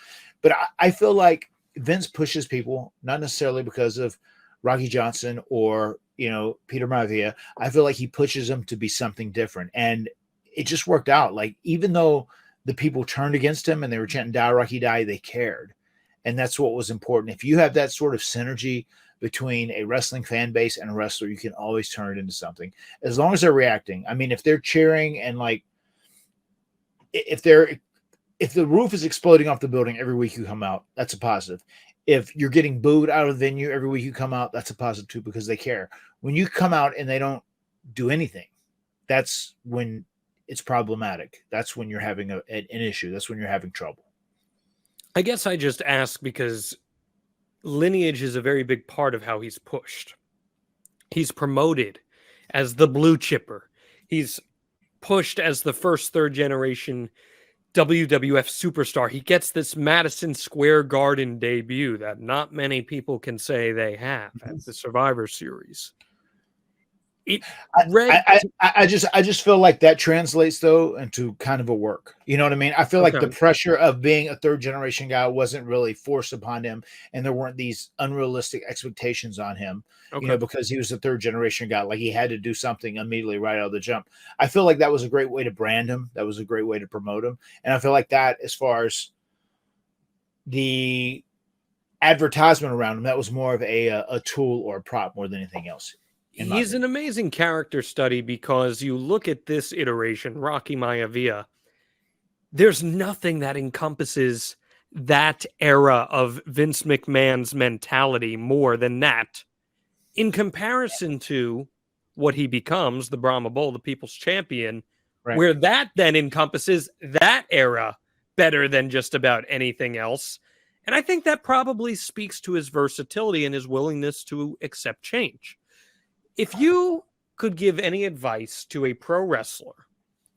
But I feel like Vince pushes people, not necessarily because of Rocky Johnson or, you know, Peter Maivia. I feel like he pushes them to be something different, and it just worked out. Like, even though the people turned against him and they were chanting "Die Rocky Die," they cared, and that's what was important. If you have that sort of synergy between a wrestling fan base and a wrestler, you can always turn it into something, as long as they're reacting. I mean, if they're cheering and like, if the roof is exploding off the building every week you come out, that's a positive. If you're getting booed out of the venue every week you come out, that's a positive too, because they care. When you come out and they don't do anything, that's when it's problematic. That's when you're having an issue. That's when you're having trouble. I guess I just ask because lineage is a very big part of how he's pushed. He's promoted as the blue chipper. He's pushed as the first third generation WWF superstar. He gets this Madison Square Garden debut that not many people can say they have at the Survivor Series. It I, read. I just feel like that translates though into kind of a work. You know what I mean? I feel like the Okay. pressure of being a third generation guy wasn't really forced upon him, and there weren't these unrealistic expectations on him. You know, Okay. because he was a third generation guy, like he had to do something immediately right out of the jump. I feel like that was a great way to brand him. That was a great way to promote him, and I feel like that, as far as the advertisement around him, that was more of a tool or a prop more than anything else. In my He's opinion. an amazing character study because you look at this iteration, Rocky Maivia, there's nothing that encompasses that era of Vince McMahon's mentality more than that in comparison to what he becomes, the Brahma Bull, the People's Champion, Right. where that then encompasses that era better than just about anything else. And I think that probably speaks to his versatility and his willingness to accept change. If you could give any advice to a pro wrestler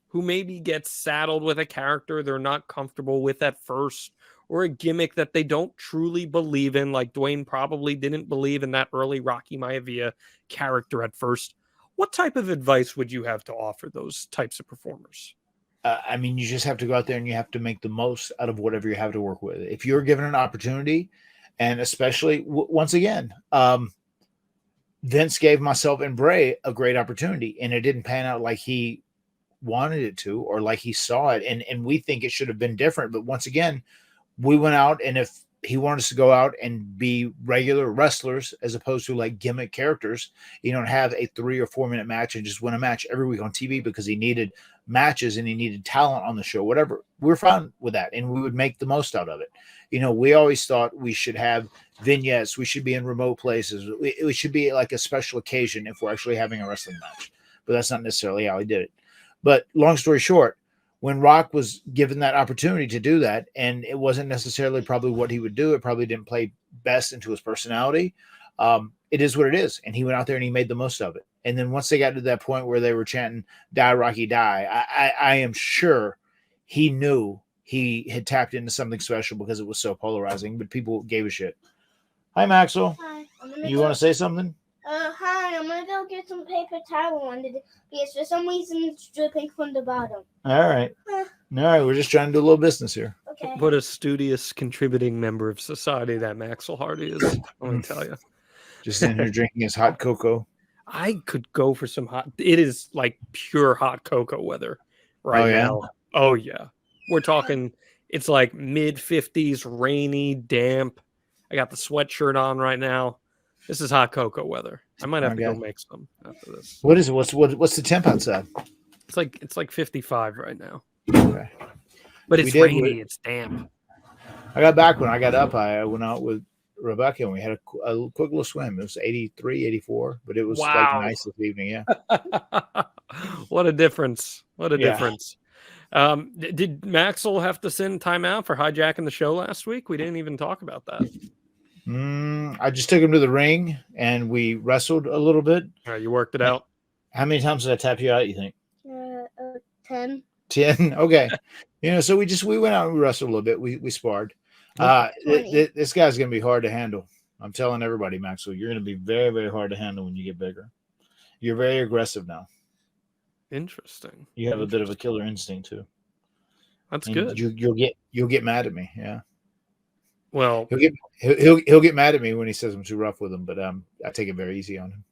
who maybe gets saddled with a character they're not comfortable with at first, or a gimmick that they don't truly believe in, like Dwayne probably didn't believe in that early Rocky Maivia character at first, what type of advice would you have to offer those types of performers? I mean, you just have to go out there and you have to make the most out of whatever you have to work with. If you're given an opportunity, and especially once again, Vince gave myself and Bray a great opportunity, and it didn't pan out like he wanted it to or like he saw it. And we think it should have been different. But once again, we went out, and if he wanted us to go out and be regular wrestlers as opposed to like gimmick characters, you don't have a 3 or 4 minute match and just win a match every week on TV because he needed matches and he needed talent on the show, whatever. We're fine with that, and we would make the most out of it. You know, we always thought we should have vignettes. We should be in remote places. It should be like a special occasion if we're actually having a wrestling match, but that's not necessarily how he did it. But long story short, when Rock was given that opportunity to do that, and it wasn't necessarily probably what he would do, it probably didn't play best into his personality. It is what it is. And he went out there and he made the most of it. And then once they got to that point where they were chanting, "Die, Rocky, die," I am sure he knew he had tapped into something special because it was so polarizing, but people gave a shit. Hi, Maxwell. Hi, You want to say something? hi, I'm gonna go get some paper towel under the because for some reason it's dripping from the bottom. All right. All right. We're just trying to do a little business here. Okay. What a studious contributing member of society that Maxwell Hardy is. Let me tell you. Just in here drinking his hot cocoa. I could go for some hot. It is like pure hot cocoa weather right Oh, yeah? now. Oh yeah, we're talking. It's like mid 50s, rainy, damp. I got the sweatshirt on right now. This is hot cocoa weather. I might have to go Okay. make some after this. What is it? What's the temp outside? It's like 55 right now, Okay. but We it's did- rainy. It's damp. I got back when I got up. I went out with Rebecca and we had a quick little swim. It was 83, 84, but it was Wow. like nice this evening. Yeah. What a difference! What a Yeah. difference! Did Maxwell have to send timeout for hijacking the show last week? We didn't even talk about that. I just took him to the ring and we wrestled a little bit. All right, you worked it out. How many times did I tap you out, you think? 10. 10? Okay. So we went out and we wrestled a little bit. We sparred. 20. This guy's going to be hard to handle. I'm telling everybody, Maxwell, you're going to be very, very hard to handle when you get bigger. You're very aggressive now. Interesting. You have a bit of a killer instinct too. That's And good. You'll get mad at me. Yeah. Well, He'll get mad at me when he says I'm too rough with him, but I take it very easy on him.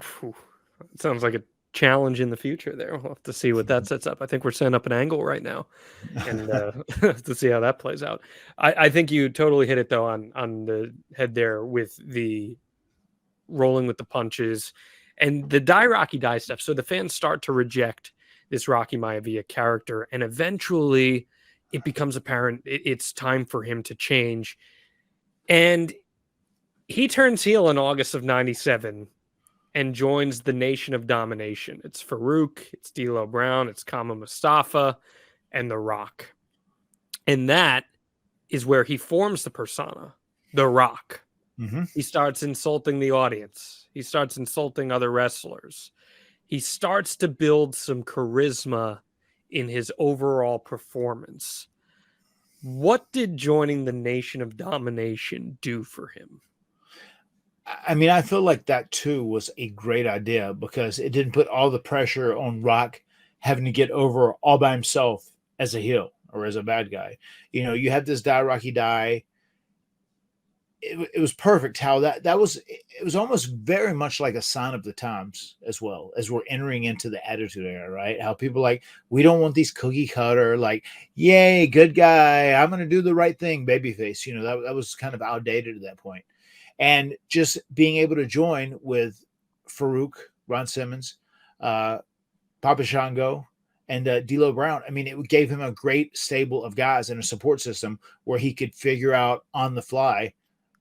phew, it sounds like a challenge in the future there. We'll have to see what that sets up. I think we're setting up an angle right now and to see how that plays out. I think you totally hit it though on the head there with the rolling with the punches and the die Rocky die stuff. So the fans start to reject this Rocky Maivia character, and eventually it becomes apparent it's time for him to change. And he turns heel in August of 97 and joins the Nation of Domination. It's Farouk, it's D'Lo Brown, it's Kama Mustafa, and The Rock. And that is where he forms the persona, The Rock. Mm-hmm. He starts insulting the audience. He starts insulting other wrestlers. He starts to build some charisma in his overall performance. What did joining the Nation of Domination do for him? I mean, I feel like that too was a great idea because it didn't put all the pressure on Rock having to get over all by himself as a heel or as a bad guy. You had this Die Rocky Die. It was perfect how that was. It was almost very much like a sign of the times as well as we're entering into the Attitude Era, right? How people we don't want these cookie cutter yay, good guy, I'm going to do the right thing, babyface. That was kind of outdated at that point. And just being able to join with Farouk, Ron Simmons, Papa Shango, and D'Lo Brown. I mean, it gave him a great stable of guys and a support system where he could figure out on the fly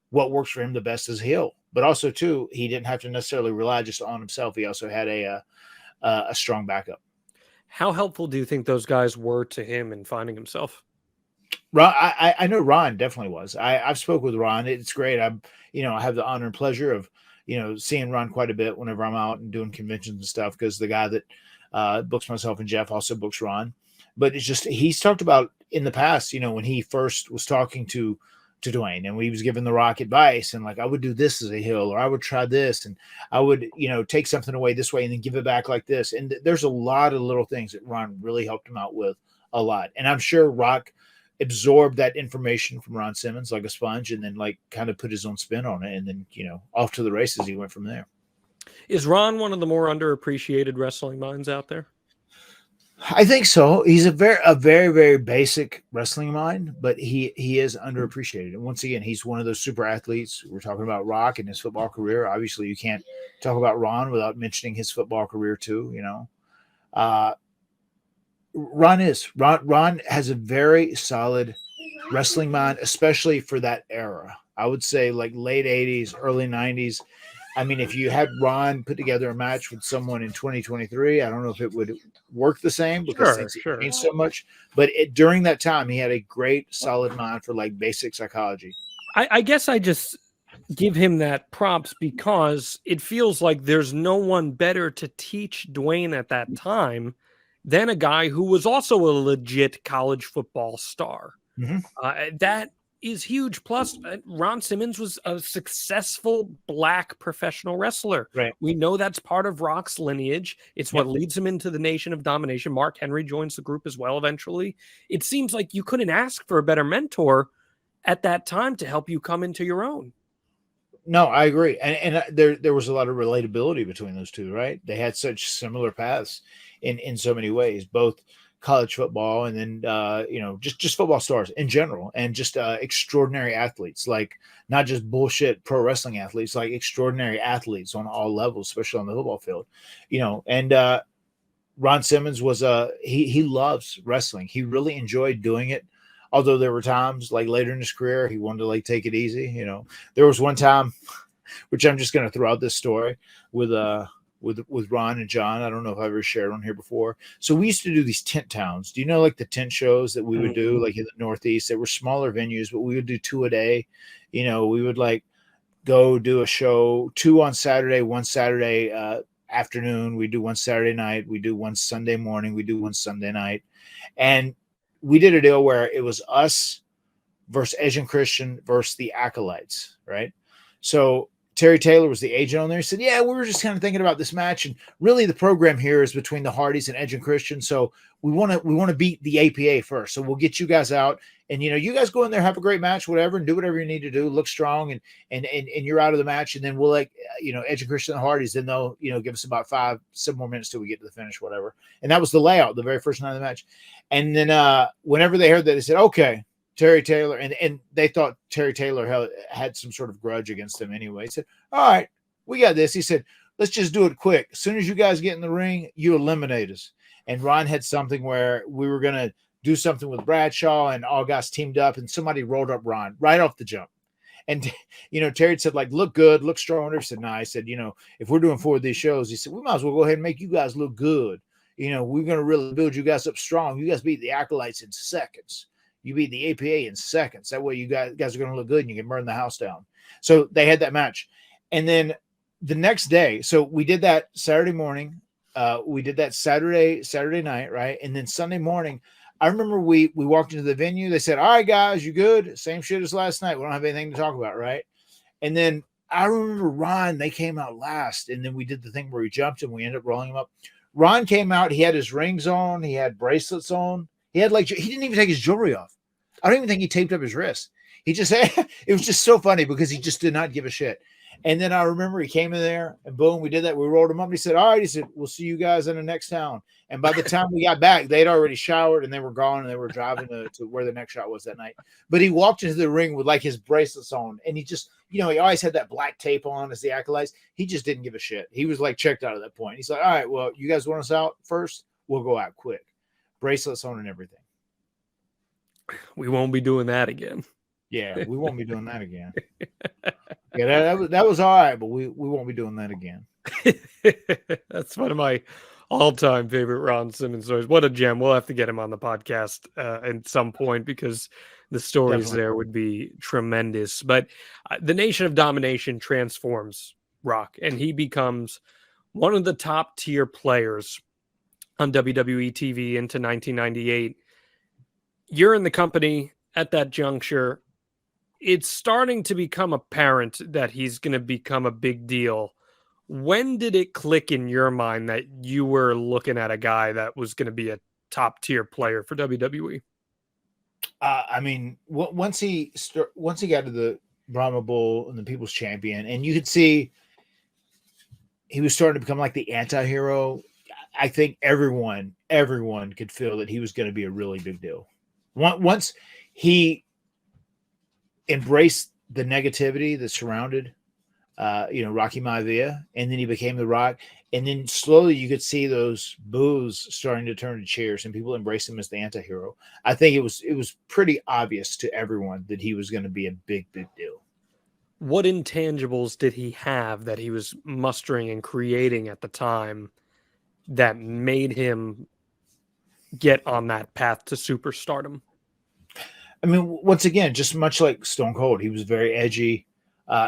what works for him the best as a heel. But also, too, he didn't have to necessarily rely just on himself. He also had a strong backup. How helpful do you think those guys were to him in finding himself? Ron, I know Ron definitely was. I've spoke with Ron. It's great. I have the honor and pleasure of, seeing Ron quite a bit whenever I'm out and doing conventions and stuff, because the guy that books myself and Jeff also books Ron. But it's just, he's talked about in the past, when he first was talking to Dwayne and he was giving the Rock advice and I would do this as a heel, or I would try this, and I would, take something away this way and then give it back like this. And there's a lot of little things that Ron really helped him out with a lot. And I'm sure Rock absorbed that information from Ron Simmons like a sponge and then kind of put his own spin on it. And then, off to the races he went from there. Is Ron one of the more underappreciated wrestling minds out there? I think so. He's a very, very basic wrestling mind, but he is underappreciated. And once again, he's one of those super athletes. We're talking about Rock and his football career. Obviously, you can't talk about Ron without mentioning his football career too. Ron has a very solid wrestling mind, especially for that era. I would say late 80s, early 90s. I mean, if you had Ron put together a match with someone in 2023, I don't know if it would work the same because things have changed so much. But during that time, he had a great, solid mind for basic psychology. I guess I just give him that props because it feels like there's no one better to teach Dwayne at that time than a guy who was also a legit college football star. Mm-hmm. That is huge. Plus, Ron Simmons was a successful Black professional wrestler. Right. We know that's part of Rock's lineage. It's what leads him into the Nation of Domination. Mark Henry joins the group as well eventually. It seems like you couldn't ask for a better mentor at that time to help you come into your own. No, I agree. And there was a lot of relatability between those two, right? They had such similar paths in so many ways, both college football and then, just football stars in general, and just extraordinary athletes, not just bullshit pro wrestling athletes, extraordinary athletes on all levels, especially on the football field, and Ron Simmons was he loves wrestling. He really enjoyed doing it. Although there were times later in his career, he wanted to take it easy. There was one time, which I'm just going to throw out this story with Ron and John. I don't know if I've ever shared on here before. So we used to do these tent towns. Do you know the tent shows that we would do in the Northeast? They were smaller venues, but we would do 2 a day. We would go do a show, 2 on Saturday, 1 Saturday afternoon. We do 1 Saturday night. We do 1 Sunday morning. We do 1 Sunday night. And we did a deal where it was us versus Edge and Christian versus the Acolytes, right? So Terry Taylor was the agent on there. He said, yeah, we were just kind of thinking about this match. And really the program here is between the Hardys and Edge and Christian. So we want to beat the APA first. So we'll get you guys out and, you guys go in there, have a great match, whatever, and do whatever you need to do. Look strong and you're out of the match. And then we'll Edge and Christian and the Hardys, then they'll, give us about 5-7 more minutes till we get to the finish, whatever. And that was the layout, the very first night of the match. And then whenever they heard that, they said, okay, Terry Taylor, and they thought Terry Taylor had some sort of grudge against him anyway. He said, all right, we got this. He said, let's just do it quick. As soon as you guys get in the ring, you eliminate us. And Ron had something where we were going to do something with Bradshaw and all guys teamed up, and somebody rolled up Ron right off the jump. And, Terry said, look good, look strong. He said, I said, if we're doing 4 of these shows, he said, we might as well go ahead and make you guys look good. We're going to really build you guys up strong. You guys beat the Acolytes in seconds. You beat the APA in seconds. That way you guys are going to look good and you can burn the house down. So they had that match. And then the next day, so we did that Saturday morning. We did that Saturday night, right? And then Sunday morning, I remember we walked into the venue. They said, all right, guys, you good? Same shit as last night. We don't have anything to talk about, right? And then I remember Ron, they came out last, and then we did the thing where we jumped and we ended up rolling him up. Ron came out, he had his rings on, he had bracelets on, he had he didn't even take his jewelry off. I don't even think he taped up his wrist. He just it was just so funny because he just did not give a shit. And then I remember he came in there and boom, we did that. We rolled him up and he said, all right, he said, we'll see you guys in the next town. And by the time we got back, they'd already showered and they were gone and they were driving to where the next shot was that night. But he walked into the ring with like his bracelets on and he just, he always had that black tape on as the acolytes. He just didn't give a shit. He was like checked out at that point. He's like, all right, well, you guys want us out first? We'll go out quick. Bracelets on and everything. We won't be doing that again. Yeah, we won't be doing that again. Yeah, that was all right, but we won't be doing that again. That's one of my all-time favorite Ron Simmons stories. What a gem. We'll have to get him on the podcast at some point because the stories Definitely. there would be tremendous. But the Nation of Domination transforms Rock, and he becomes one of the top-tier players on WWE TV into 1998. You're in the company at that juncture. It's starting to become apparent that he's going to become a big deal. When did it click in your mind that you were looking at a guy that was going to be a top tier player for WWE? I mean, once he got to the Brahma Bull and the People's Champion, and you could see he was starting to become like the anti-hero. I think everyone could feel that he was going to be a really big deal. Once he embraced the negativity that surrounded Rocky Maivia, and then he became The Rock, and then slowly you could see those boos starting to turn to cheers and people embrace him as the anti-hero. I think it was pretty obvious to everyone that he was going to be a big deal. What intangibles did he have that he was mustering and creating at the time that made him get on that path to superstardom? I mean, once again, just much like Stone Cold, he was very edgy.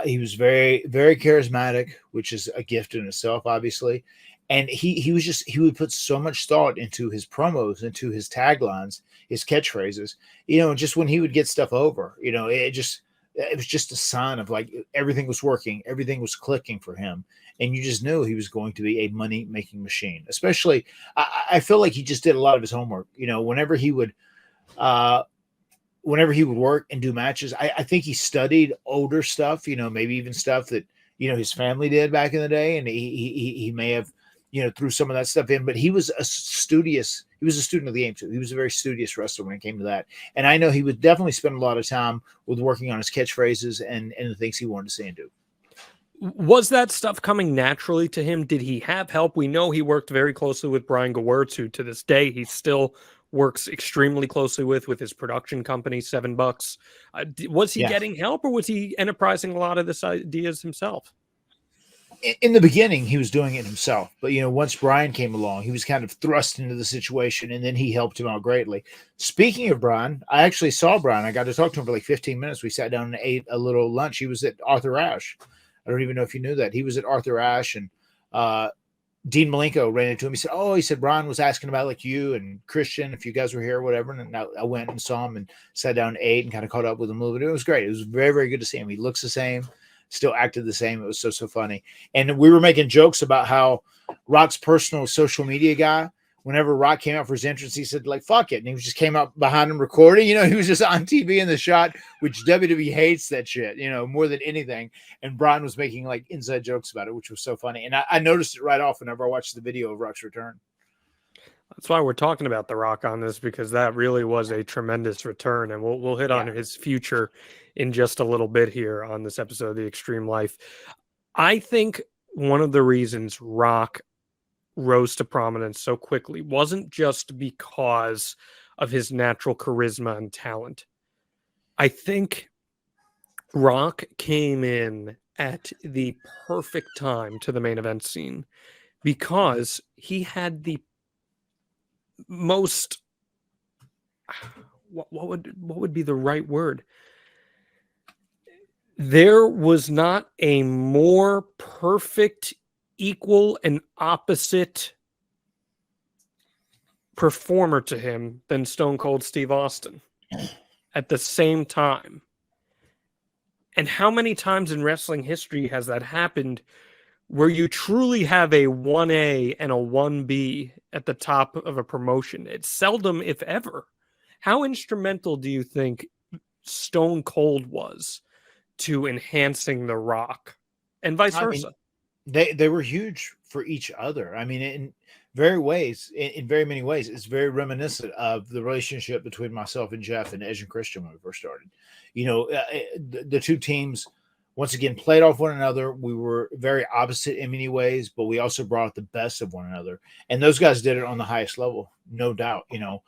He was very, very charismatic, which is a gift in itself, obviously. And he would put so much thought into his promos, into his taglines, his catchphrases, just when he would get stuff over, it was just a sign of like everything was working, everything was clicking for him. And you just knew he was going to be a money making machine. Especially, I feel like he just did a lot of his homework, whenever he would work and do matches, I think he studied older stuff, maybe even stuff that, his family did back in the day. And he may have, threw some of that stuff in, but he was a student of the game too. He was a very studious wrestler when it came to that. And I know he would definitely spend a lot of time with working on his catchphrases and the things he wanted to say and do. Was that stuff coming naturally to him? Did he have help? We know he worked very closely with Brian Gewirtz, who to this day he still works extremely closely with his production company, $7. Was he getting help, or was he enterprising a lot of this ideas himself? In the beginning, he was doing it himself. But, once Brian came along, he was kind of thrust into the situation, and then he helped him out greatly. Speaking of Brian, I actually saw Brian. I got to talk to him for like 15 minutes. We sat down and ate a little lunch. He was at Arthur Ashe. I don't even know if you knew that. He was at Arthur Ashe, and Dean Malenko ran into him. He said, Brian was asking about like you and Christian, if you guys were here or whatever. And I went and saw him and sat down and ate and kind of caught up with him a little bit. It was great. It was very, very good to see him. He looks the same, still acted the same. It was so funny. And we were making jokes about how Rock's personal social media guy, whenever Rock came out for his entrance, he said, like, fuck it. And he just came out behind him recording. He was just on TV in the shot, which WWE hates that shit, more than anything. And Brian was making like inside jokes about it, which was so funny. And I noticed it right off whenever I watched the video of Rock's return. That's why we're talking about The Rock on this, because that really was a tremendous return. And we'll hit on his future in just a little bit here on this episode of The Extreme Life. I think one of the reasons Rock rose to prominence so quickly wasn't just because of his natural charisma and talent. I think Rock came in at the perfect time to the main event scene because he had the most what would be the right word? There was not a more perfect, equal and opposite performer to him than Stone Cold Steve Austin at the same time. And how many times in wrestling history has that happened where you truly have a 1A and a 1B at the top of a promotion? It's seldom, if ever. How instrumental do you think Stone Cold was to enhancing The Rock, and vice versa? They were huge for each other. I mean, in very ways, in very many ways, it's very reminiscent of the relationship between myself and Jeff and Edge and Christian when we first started. You know, the two teams once again played off one another. We were very opposite in many ways, but we also brought out the best of one another. And those guys did it on the highest level, no doubt. You know,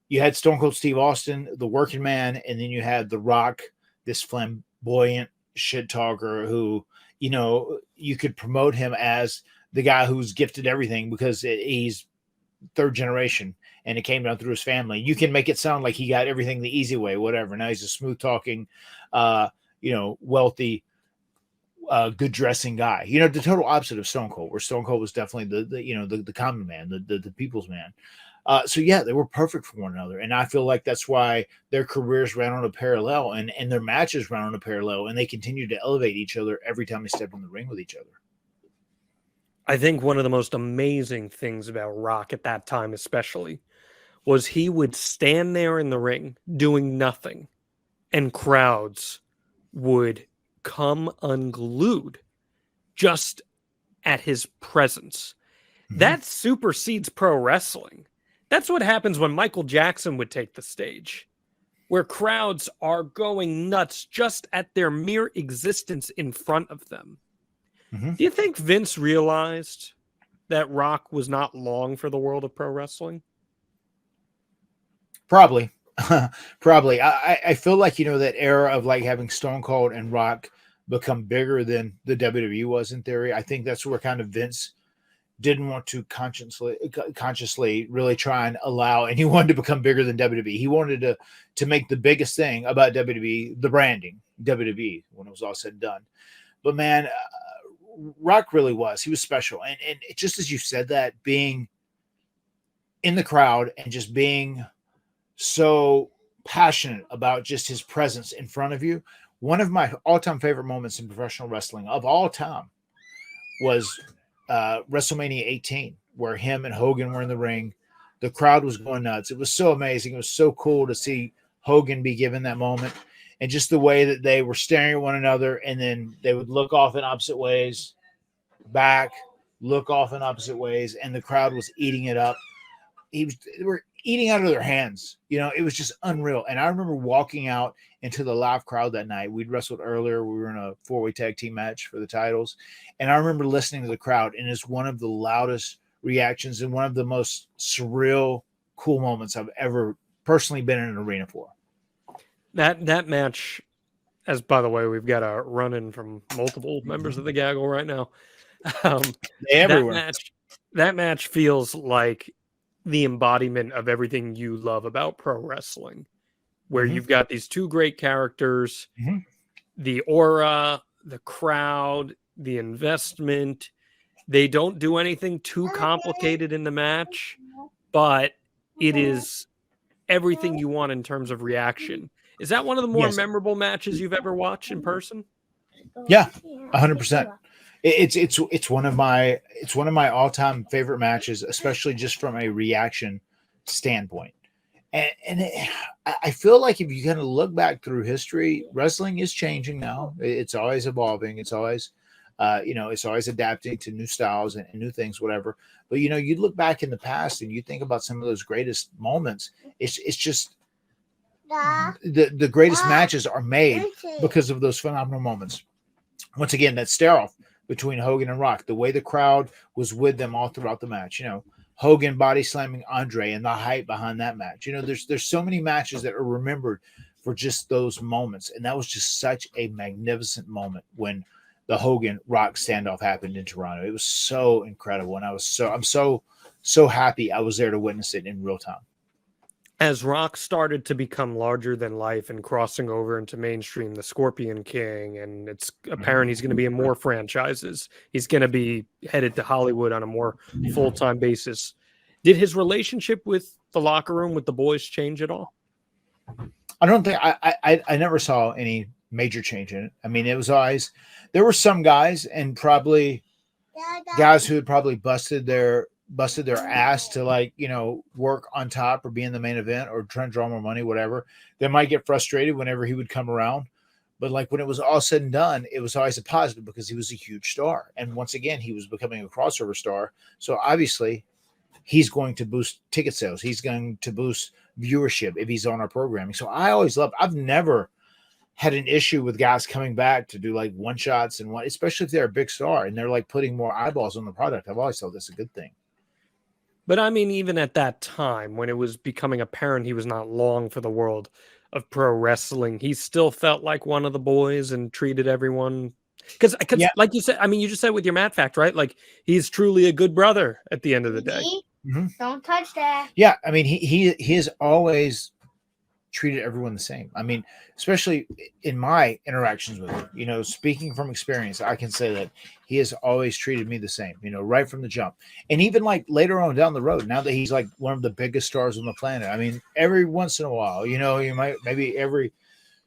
you had Stone Cold Steve Austin, the working man, and then you had The Rock, this flamboyant shit talker who, you know, you could promote him as the guy who's gifted everything because he's third generation and it came down through his family. You can make it sound like he got everything the easy way, whatever. Now he's a smooth talking, you know, wealthy, good dressing guy. You know, the total opposite of Stone Cold, where Stone Cold was definitely the common man, the people's man. So yeah, they were perfect for one another. And I feel like that's why their careers ran on a parallel and their matches ran on a parallel, and they continued to elevate each other every time they stepped in the ring with each other. I think one of the most amazing things about Rock at that time, especially, was he would stand there in the ring doing nothing, and crowds would come unglued just at his presence. Mm-hmm. That supersedes pro wrestling. That's what happens when Michael Jackson would take the stage, where crowds are going nuts just at their mere existence in front of them. Mm-hmm. Do you think Vince realized that Rock was not long for the world of pro wrestling? Probably. Probably. I feel like, you know, that era of like having Stone Cold and Rock become bigger than the WWE was in theory. I think that's where kind of Vince didn't want to consciously really try and allow anyone to become bigger than WWE. He wanted to make the biggest thing about WWE, the branding, WWE, when it was all said and done. But man, Rock really was. He was special. And just as you said that, being in the crowd and just being so passionate about just his presence in front of you, one of my all-time favorite moments in professional wrestling of all time was WrestleMania 18, where him and Hogan were in the ring. The crowd was going nuts. It was so amazing. It was so cool to see Hogan be given that moment, and just the way that they were staring at one another, and then they would look off in opposite ways, back, look off in opposite ways, and the crowd was eating it up. They were eating out of their hands. You know, it was just unreal. And I remember walking out into the live crowd that night. We'd wrestled earlier. We were in a 4-way tag team match for the titles. And I remember listening to the crowd, and it's one of the loudest reactions and one of the most surreal, cool moments I've ever personally been in an arena for. That match, as by the way, we've got a run-in from multiple members of the Gaggle right now. Everywhere. That match feels like the embodiment of everything you love about pro wrestling, where Mm-hmm. you've got these two great characters, Mm-hmm. the aura, the crowd, the investment. They don't do anything too complicated in the match, but it is everything you want in terms of reaction. Is that one of the more Yes. memorable matches you've ever watched in person? Yeah, 100%. It's one of my all-time favorite matches, especially just from a reaction standpoint. And I feel like if you kind of look back through history, wrestling is changing now. It's always evolving. It's always, it's always adapting to new styles and new things, whatever. But, you know, you look back in the past and you think about some of those greatest moments. It's just the greatest matches are made because of those phenomenal moments. Once again, that stare-off between Hogan and Rock, the way the crowd was with them all throughout the match. You know, Hogan body slamming Andre and the hype behind that match. You know, there's so many matches that are remembered for just those moments. And that was just such a magnificent moment when the Hogan Rock standoff happened in Toronto. It was so incredible. And I'm so happy I was there to witness it in real time. As Rock started to become larger than life and crossing over into mainstream, the Scorpion King, and it's apparent he's going to be in more franchises. He's going to be headed to Hollywood on a more full-time basis. Did his relationship with the locker room, with the boys, change at all? I don't think I never saw any major change in it. I mean, it was always, there were some guys and probably guys who had probably busted their ass to, like, you know, work on top or be in the main event or try and draw more money, whatever. They might get frustrated whenever he would come around. But like when it was all said and done, it was always a positive because he was a huge star. And once again, he was becoming a crossover star. So obviously he's going to boost ticket sales. He's going to boost viewership if he's on our programming. So I always love, I've never had an issue with guys coming back to do like one shots and one, especially if they're a big star and they're like putting more eyeballs on the product. I've always thought that's a good thing. But I mean, even at that time, when it was becoming apparent he was not long for the world of pro wrestling, he still felt like one of the boys and treated everyone. Because, Yeah. like you said, I mean, you just said with your Matt fact, right? Like, he's truly a good brother at the end of the day. Mhm. Don't touch that. Yeah, I mean, he has always treated everyone the same. I mean, especially in my interactions with him, you know, speaking from experience, I can say that he has always treated me the same, you know, right from the jump. And even like later on down the road, now that he's like one of the biggest stars on the planet, I mean, every once in a while, you know, you might maybe every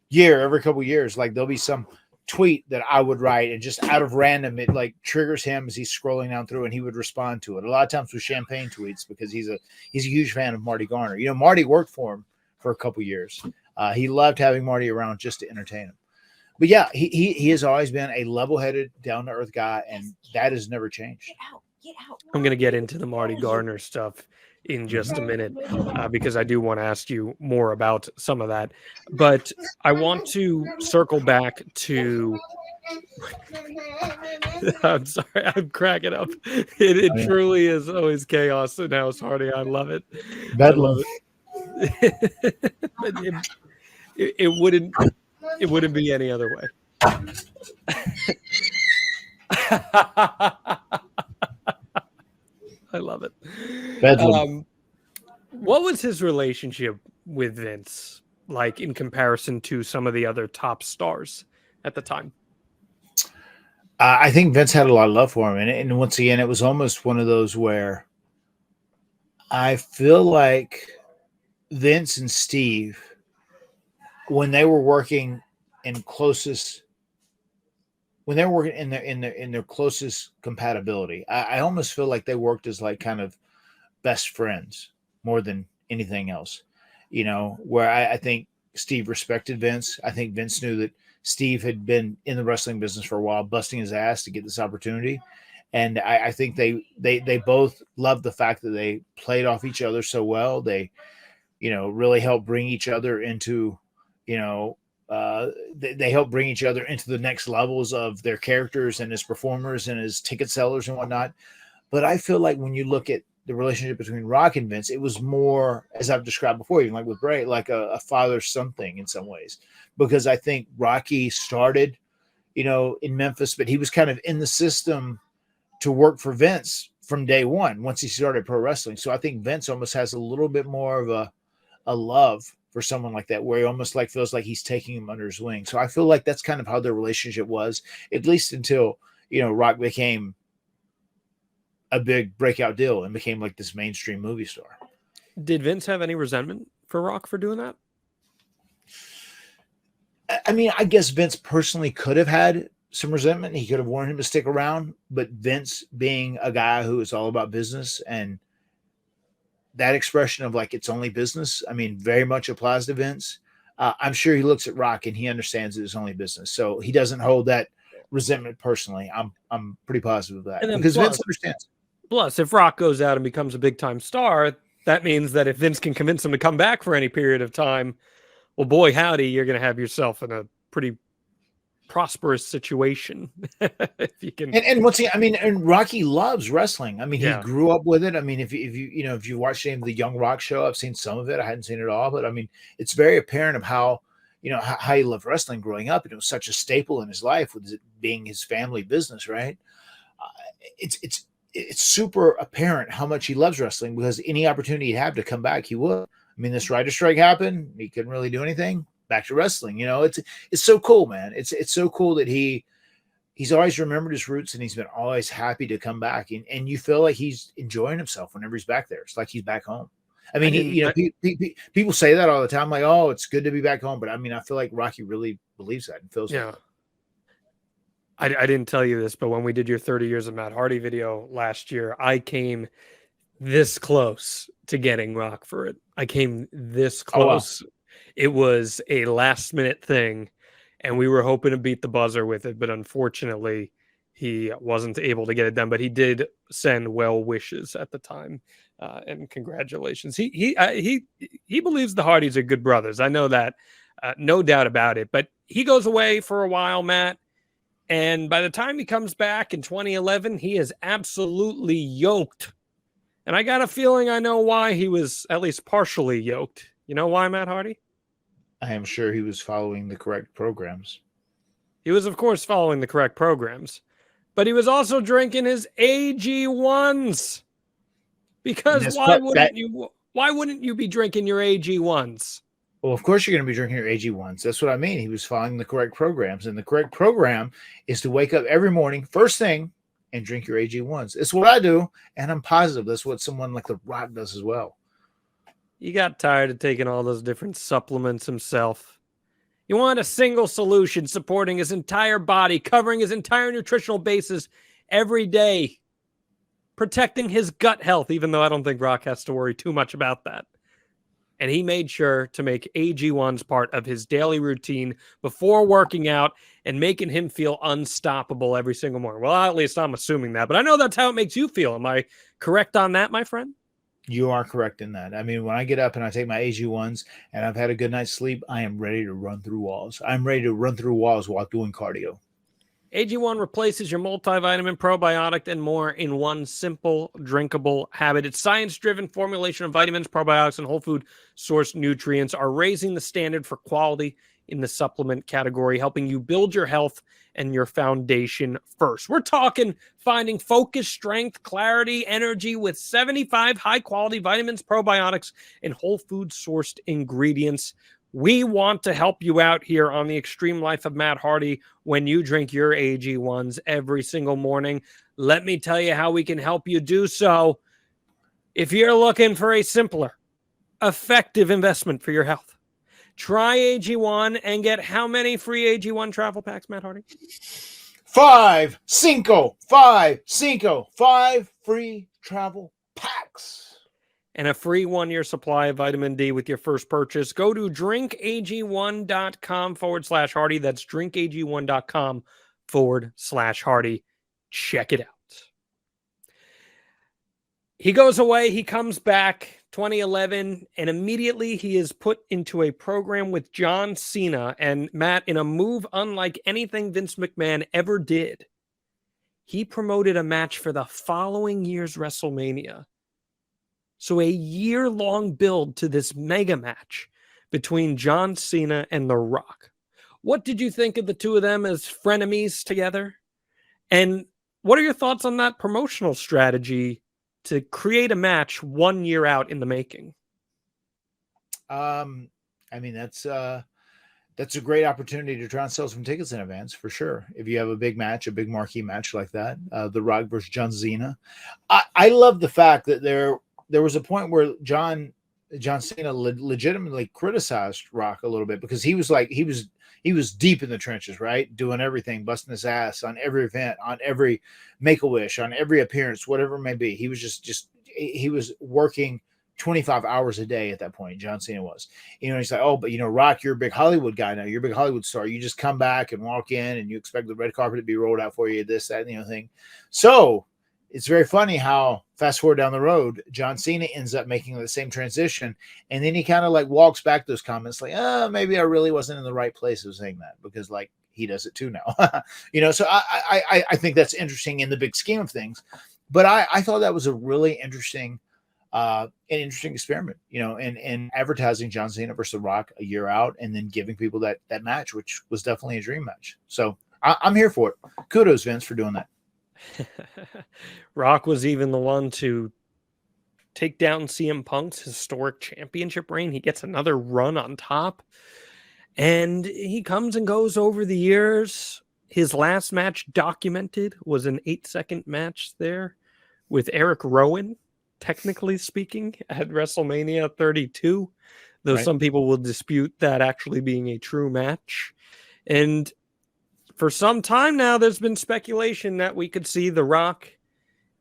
year, every couple years, like there'll be some tweet that I would write and just out of random, it like triggers him as he's scrolling down through and he would respond to it. A lot of times with champagne tweets because he's a huge fan of Marty Garner. You know, Marty worked for him for a couple years. He loved having Marty around just to entertain him. But yeah, he has always been a level-headed, down-to-earth guy, and that has never changed. Get out. I'm going to get into the Marty Garner stuff in just a minute because I do want to ask you more about some of that. But I want to circle back to. I'm sorry, I'm cracking up. It truly is always chaos in House Hardy. I love it. Bedlam. It wouldn't be any other way. I love it. Bedlam. What was his relationship with Vince like in comparison to some of the other top stars at the time? I think Vince had a lot of love for him. And once again, it was almost one of those where I feel like Vince and Steve, when they were working in their closest compatibility, I almost feel like they worked as like kind of best friends more than anything else, you know, where I think Steve respected Vince. I think Vince knew that Steve had been in the wrestling business for a while, busting his ass to get this opportunity. And I think they both loved the fact that they played off each other so well. They, you know, really helped bring each other into, you know, they helped bring each other into the next levels of their characters and as performers and as ticket sellers and whatnot. But I feel like when you look at the relationship between Rock and Vince, it was more, as I've described before, even like with Bray, like a father-son thing in some ways. Because I think Rocky started, you know, in Memphis, but he was kind of in the system to work for Vince from day one once he started pro wrestling. So I think Vince almost has a little bit more of a love for someone like that, where he almost like feels like he's taking him under his wing. So I feel like that's kind of how their relationship was, at least until, you know, Rock became a big breakout deal and became like this mainstream movie star. Did Vince have any resentment for Rock for doing that? I mean, I guess Vince personally could have had some resentment. He could have wanted him to stick around, but Vince being a guy who is all about business, and that expression of like, it's only business, I mean, very much applies to Vince. I'm sure he looks at Rock and he understands it's only business. So he doesn't hold that resentment personally. I'm pretty positive of that because Vince understands. Plus, if Rock goes out and becomes a big time star, that means that if Vince can convince him to come back for any period of time, well, boy, howdy, you're going to have yourself in a pretty prosperous situation. If you can. And what's I mean, and Rocky loves wrestling. I mean, he grew up with it. I mean, if you watch the Young Rock show, I've seen some of it. I hadn't seen it all, but I mean, it's very apparent of how, you know, how he loved wrestling growing up. And it was such a staple in his life with it being his family business, right? It's super apparent how much he loves wrestling, because any opportunity he'd have to come back, he would. I mean, this writer strike happened. He couldn't really do anything. Back to wrestling. You know, it's so cool, man. It's so cool that he's always remembered his roots, and he's been always happy to come back. And you feel like he's enjoying himself whenever he's back there. It's like he's back home. I mean, didn't- people say that all the time, like, "Oh, it's good to be back home." But I mean, I feel like Rocky really believes that and feels that. Yeah. I didn't tell you this, but when we did your 30 years of Matt Hardy video last year, I came this close to getting Rock for it. I came this Oh, wow. close. It was a last minute thing, and we were hoping to beat the buzzer with it, but unfortunately, he wasn't able to get it done. But he did send well wishes at the time, and congratulations. He believes the Hardys are good brothers. I know that, no doubt about it. But he goes away for a while, Matt. And by the time he comes back in 2011, he is absolutely yoked. And I got a feeling I know why he was at least partially yoked. You know why, Matt Hardy? I am sure he was following the correct programs. He was, of course, following the correct programs. But he was also drinking his AG1s. Because why wouldn't you be drinking your AG1s? Well, of course you're going to be drinking your AG1s. That's what I mean. He was following the correct programs. And the correct program is to wake up every morning, first thing, and drink your AG1s. It's what I do, and I'm positive that's what someone like The Rock does as well. He got tired of taking all those different supplements himself. He wanted a single solution supporting his entire body, covering his entire nutritional basis every day, protecting his gut health, even though I don't think Rock has to worry too much about that. And he made sure to make AG1s part of his daily routine before working out and making him feel unstoppable every single morning. Well, at least I'm assuming that, but I know that's how it makes you feel. Am I correct on that, my friend? You are correct in that. I mean, when I get up and I take my AG1s and I've had a good night's sleep, I am ready to run through walls. I'm ready to run through walls while doing cardio. AG1 replaces your multivitamin, probiotic, and more in one simple, drinkable habit. Its science-driven formulation of vitamins, probiotics, and whole food source nutrients are raising the standard for quality in the supplement category, helping you build your health and your foundation first. We're talking finding focus, strength, clarity, energy with 75 high-quality vitamins, probiotics, and whole food sourced ingredients. We want to help you out here on the Extreme Life of Matt Hardy when you drink your AG1s every single morning. Let me tell you how we can help you do so. If you're looking for a simpler, effective investment for your health, try AG1 and get how many free AG1 travel packs, Matt Hardy? 5 free travel packs. And a free 1-year supply of vitamin D with your first purchase. Go to drinkag1.com/Hardy. That's drinkag1.com/Hardy. Check it out. He goes away. He comes back 2011, and immediately he is put into a program with John Cena. And Matt, in a move unlike anything Vince McMahon ever did, he promoted a match for the following year's WrestleMania. So a year-long build to this mega match between John Cena and The Rock. What did you think of the two of them as frenemies together? And what are your thoughts on that promotional strategy to create a match 1 year out in the making? I mean, that's a great opportunity to try and sell some tickets in advance for sure. If you have a big match, a big marquee match like that, The Rock versus John Cena. I love the fact that there was a point where John Cena legitimately criticized Rock a little bit because he was deep in the trenches, right? Doing everything, busting his ass on every event, on every Make-A-Wish, on every appearance, whatever it may be. He was he was working 25 hours a day at that point. John Cena was, he's like, oh, but Rock, you're a big Hollywood guy now. You're a big Hollywood star. You just come back and walk in and you expect the red carpet to be rolled out for you, this, that, thing. So it's very funny how fast forward down the road, John Cena ends up making the same transition. And then he kind of walks back those comments like, maybe I really wasn't in the right place of saying that because he does it too now, So I think that's interesting in the big scheme of things. But I thought that was a really interesting, experiment, and advertising John Cena versus The Rock a year out and then giving people that match, which was definitely a dream match. So I'm here for it. Kudos, Vince, for doing that. Rock was even the one to take down CM Punk's historic championship reign. He gets another run on top, and he comes and goes over the years. His last match documented was an 8-second match there with Eric Rowan technically speaking, at WrestleMania 32, though Right. some people will dispute that actually being a true match. And for some time now, there's been speculation that we could see The Rock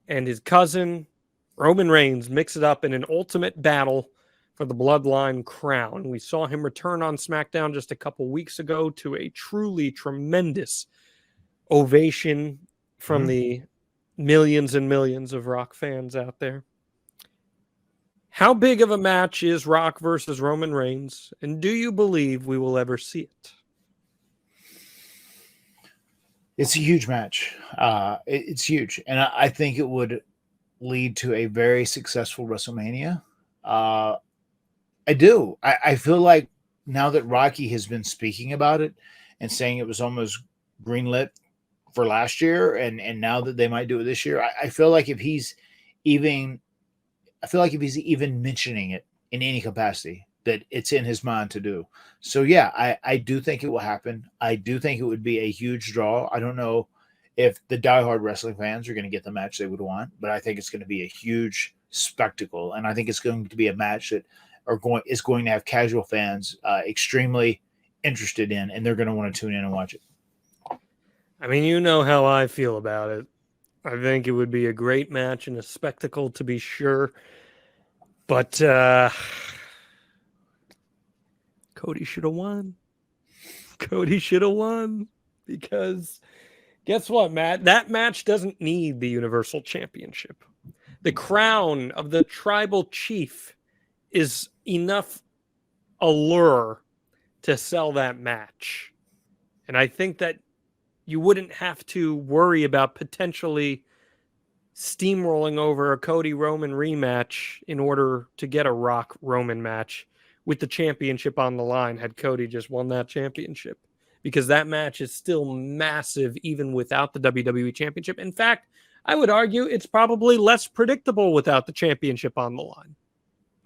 and his cousin Roman Reigns mix it up in an ultimate battle for the Bloodline crown. We saw him return on SmackDown just a couple weeks ago to a truly tremendous ovation from the millions and millions of Rock fans out there. How big of a match is Rock versus Roman Reigns, and do you believe we will ever see it? It's a huge match. It's huge, and I think it would lead to a very successful WrestleMania. I do. I feel like now that Rocky has been speaking about it and saying it was almost greenlit for last year, and now that they might do it this year, I feel like if he's even mentioning it in any capacity, that it's in his mind to do. So yeah, I do think it will happen. I do think it would be a huge draw. I don't know if the diehard wrestling fans are going to get the match they would want, but I think it's going to be a huge spectacle, and I think it's going to be a match that is going to have casual fans extremely interested in, and they're going to want to tune in and watch it. I mean, you know how I feel about it. I think it would be a great match and a spectacle to be sure. But Cody should have won. Cody should have won. Because guess what, Matt? That match doesn't need the Universal Championship. The crown of the tribal chief is enough allure to sell that match. And I think that you wouldn't have to worry about potentially steamrolling over a Cody Roman rematch in order to get a Rock Roman match with the championship on the line had Cody just won that championship, because that match is still massive even without the WWE championship. In fact, I would argue it's probably less predictable without the championship on the line.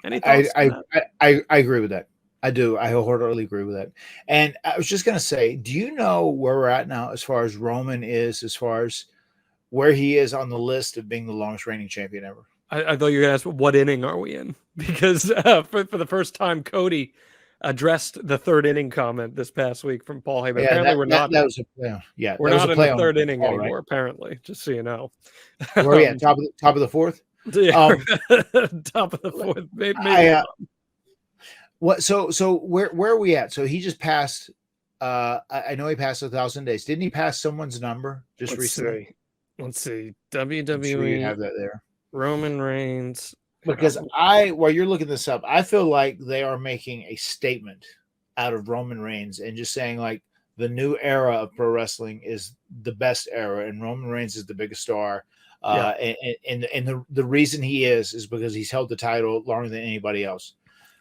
Any thoughts on that? I agree with that. I do. I wholeheartedly agree with that. And I was just going to say, do you know where we're at now as far as Roman is, as far as where he is on the list of being the longest reigning champion ever? I thought you were going to ask, what inning are we in? Because for the first time, Cody addressed the third inning comment this past week from Paul Heyman. Yeah, apparently, we're not. That was a play. Yeah, we're that was not a in play the on third inning Paul, anymore. right? Apparently, just so you know. Where are we at? Top of the fourth. Yeah, top of the fourth. Maybe what? So where are we at? So he just passed. I know he passed 1,000 days. Didn't he pass someone's number just recently? Let's see. I'm WWE sure you have that there. Roman Reigns. Because while you're looking this up, I feel like they are making a statement out of Roman Reigns and just saying like the new era of pro wrestling is the best era, and Roman Reigns is the biggest star. And the reason he is because he's held the title longer than anybody else.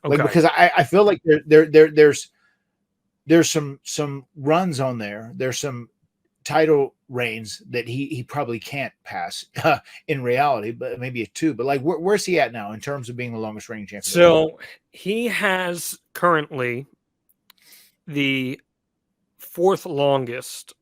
Okay. Like, because I feel like there's some runs on there. There's some title reigns that he probably can't pass in reality, but maybe a two. But like, where's he at now in terms of being the longest reigning champion? So he has currently the fourth longest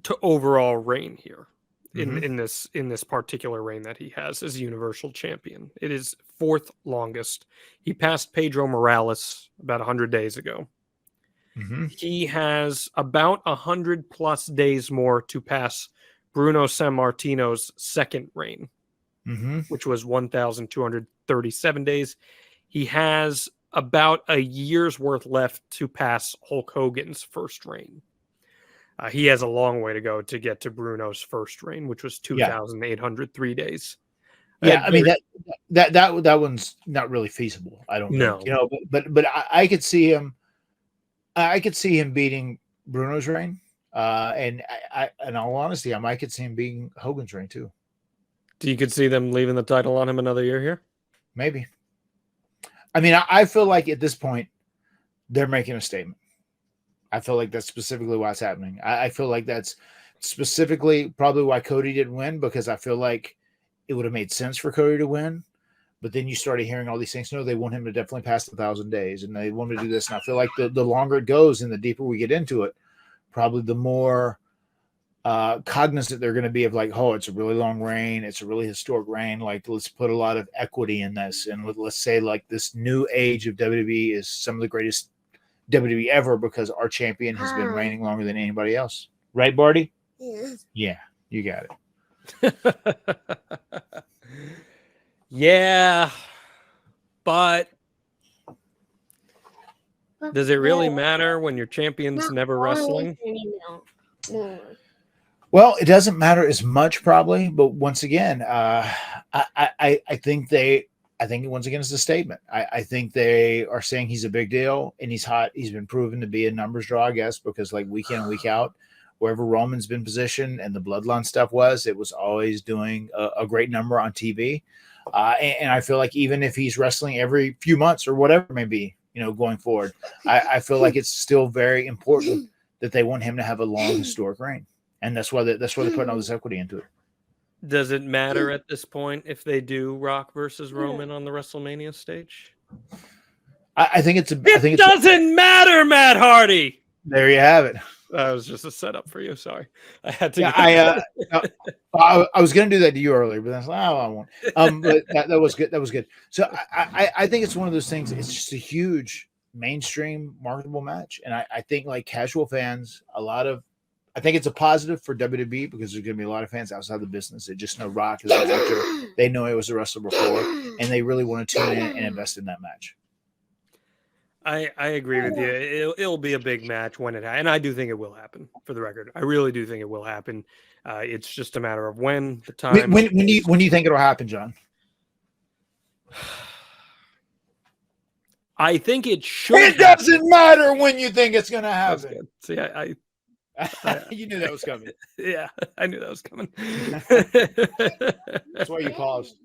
to overall reign here in this particular reign that he has as Universal Champion. It is fourth longest. He passed Pedro Morales about 100 days ago. He has about 100 plus days more to pass Bruno Sammartino's second reign, which was 1,237 days. He has about a year's worth left to pass Hulk Hogan's first reign. He has a long way to go to get to Bruno's first reign, which was 2,803 days. Yeah, I mean that one's not really feasible. I don't know, but I could see him. I could see him beating Bruno's reign, and in all honesty, I could see him beating Hogan's reign too. Do you could see them leaving the title on him another year here? Maybe. I mean, I feel like at this point they're making a statement. I feel like that's specifically why it's happening. I feel like that's specifically probably why Cody didn't win, because I feel like it would have made sense for Cody to win. But then you started hearing all these things. No, they want him to definitely pass 1,000 days, and they want him to do this. And I feel like the longer it goes and the deeper we get into it, probably the more cognizant they're going to be of like, oh, it's a really long reign, it's a really historic reign. Like, let's put a lot of equity in this, and let's say like this new age of WWE is some of the greatest WWE ever because our champion has been reigning longer than anybody else. Right, Barty? Yeah, you got it. Yeah, but does it really matter when your champion's never wrestling? Well, it doesn't matter as much probably, but once again, I think once again it's a statement. I think they are saying he's a big deal and he's hot. He's been proven to be a numbers draw, I guess, because like week in, week out, wherever Roman's been positioned and the bloodline stuff it was always doing a great number on TV. And I feel like even if he's wrestling every few months or whatever it may be, going forward, I feel like it's still very important that they want him to have a long historic reign. And that's why they're putting all this equity into it. Does it matter at this point if they do Rock versus Roman on the WrestleMania stage? I think it's It doesn't matter, Matt Hardy. There you have it. That was just a setup for you. Sorry, I had to. Yeah, I was going to do that to you earlier, but that's I won't. But that was good. That was good. So I think it's one of those things. It's just a huge mainstream marketable match, and I think like casual fans, I think it's a positive for WWE because there's going to be a lot of fans outside the business that just know Rock is an actor. They know he was a wrestler before, and they really want to tune in and invest in that match. I agree with you. It'll be a big match when it happens, and I do think it will happen. For the record, I really do think it will happen. It's just a matter of when, the time. When do you think it'll happen, John? I think it should. It doesn't matter when you think it's going to happen. See, I you knew that was coming. Yeah, I knew that was coming. That's why you paused.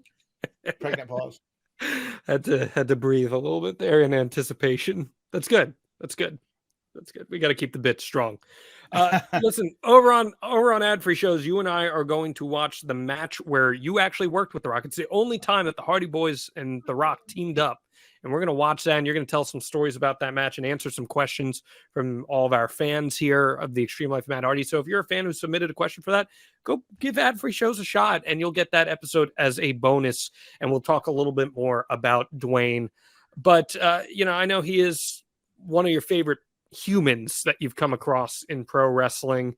Pregnant pause. Had to breathe a little bit there in anticipation. That's good. We got to keep the bit strong. Listen, over on ad-free shows, you and I are going to watch the match where you actually worked with The Rock. It's the only time that the Hardy Boys and The Rock teamed up. And we're going to watch that, and you're going to tell some stories about that match and answer some questions from all of our fans here of the Extreme Life of Matt Hardy. So if you're a fan who submitted a question for that, go give ad-free shows a shot, and you'll get that episode as a bonus, and we'll talk a little bit more about Dwayne. But, I know he is one of your favorite humans that you've come across in pro wrestling.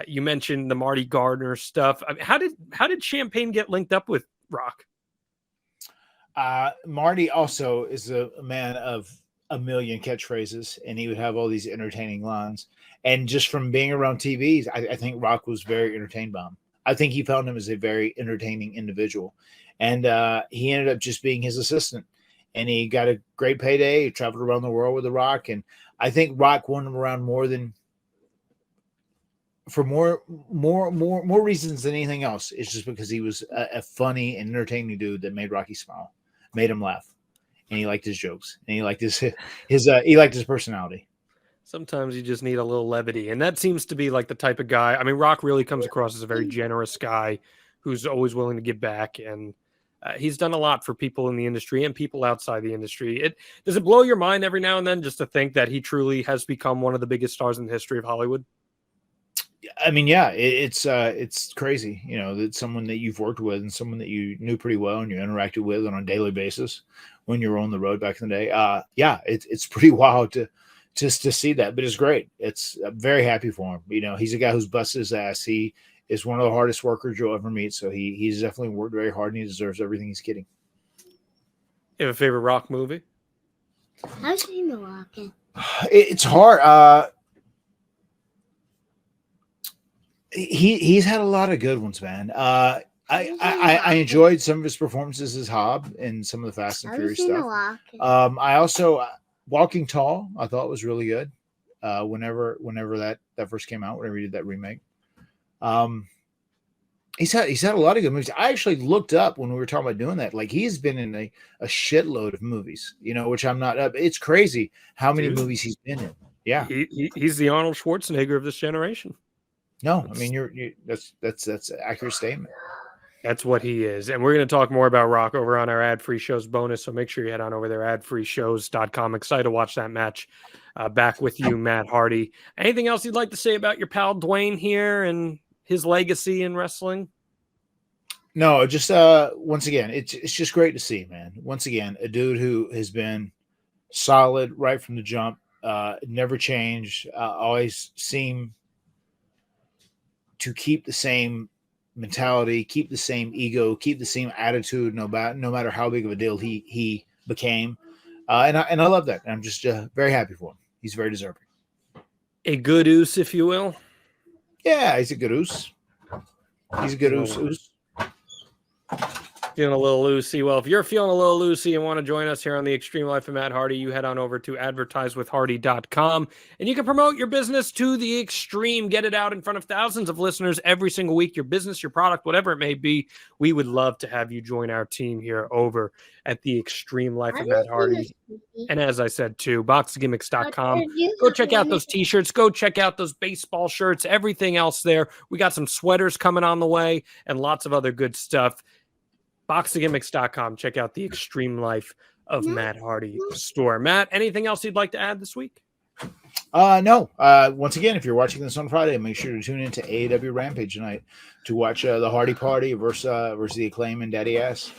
You mentioned the Marty Garner stuff. I mean, how did Champagne get linked up with Rock? Marty also is a man of a million catchphrases, and he would have all these entertaining lines. And just from being around TVs, I think Rock was very entertained by him. I think he found him as a very entertaining individual. And he ended up just being his assistant. And he got a great payday. He traveled around the world with The Rock. And I think Rock won him around more reasons than anything else. It's just because he was a funny and entertaining dude that made Rocky smile, made him laugh, and he liked his jokes, and he liked his personality. Sometimes you just need a little levity, and that seems to be like the type of guy. I mean, Rock really comes across as a very generous guy who's always willing to give back, and he's done a lot for people in the industry and people outside the industry. Does it blow your mind every now and then just to think that he truly has become one of the biggest stars in the history of Hollywood? I mean, yeah, it's crazy, that someone that you've worked with and someone that you knew pretty well and you interacted with on a daily basis when you were on the road back in the day. It's pretty wild to see that, but it's great. I'm very happy for him. He's a guy who's busted his ass. He is one of the hardest workers you'll ever meet. So he's definitely worked very hard, and he deserves everything he's getting. You have a favorite Rock movie? I've seen The Rock. It's hard. He's had a lot of good ones, man. I enjoyed some of his performances as Hobb and some of the Fast and Furious stuff. I also Walking Tall I thought was really good. Whenever that first came out, whenever he did that remake. He's had a lot of good movies. I actually looked up when we were talking about doing that. Like, he's been in a shitload of movies, which I'm not up. It's crazy how many movies he's been in. Yeah, he's the Arnold Schwarzenegger of this generation. No, I mean that's an accurate statement. That's what he is. And we're going to talk more about Rock over on our ad-free shows bonus. So make sure you head on over there, adfreeshows.com. Excited to watch that match back with you, Matt Hardy. Anything else you'd like to say about your pal Dwayne here and his legacy in wrestling? No, just once again, it's just great to see, man. Once again, a dude who has been solid right from the jump, never changed, always seemed to keep the same mentality, keep the same ego, keep the same attitude, no matter how big of a deal he became, and I love that. I'm just very happy for him. He's very deserving. A good oos, if you will. Yeah, he's a good oos. He's a good oos. Feeling a little loosey. Well, if you're feeling a little loosey and want to join us here on the Extreme Life of Matt Hardy, you head on over to advertisewithhardy.com and you can promote your business to the extreme. Get it out in front of thousands of listeners every single week. Your business, your product, whatever it may be. We would love to have you join our team here over at the Extreme Life of Matt Hardy. And as I said too, boxgimmicks.com. Go check out those t-shirts. Go check out those baseball shirts, everything else there. We got some sweaters coming on the way and lots of other good stuff. Boxgimmicks.com. Check out the Extreme Life of Matt Hardy store. Matt, anything else you'd like to add this week? No. Once again, if you're watching this on Friday, make sure to tune in to AEW Rampage tonight to watch the Hardy Party versus the Acclaim and Daddy Ass.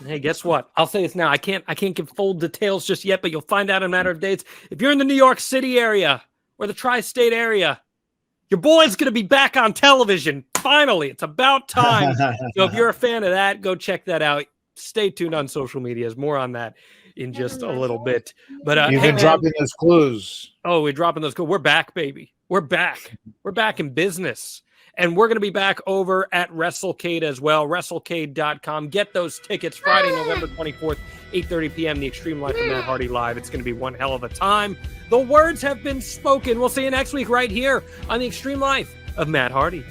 Hey, guess what? I'll say this now. I can't give full details just yet, but you'll find out in a matter of days. If you're in the New York City area or the tri-state area, your boy's going to be back on television. Finally, it's about time. So if you're a fan of that, go check that out. Stay tuned on social medias. More on that in just a little bit. But you've been dropping those clues. Oh, we're dropping those clues. We're back, baby. We're back. We're back in business. And we're going to be back over at WrestleCade as well, WrestleCade.com. Get those tickets Friday, November 24th, 8:30 p.m., The Extreme Life of Matt Hardy Live. It's going to be one hell of a time. The words have been spoken. We'll see you next week right here on The Extreme Life of Matt Hardy.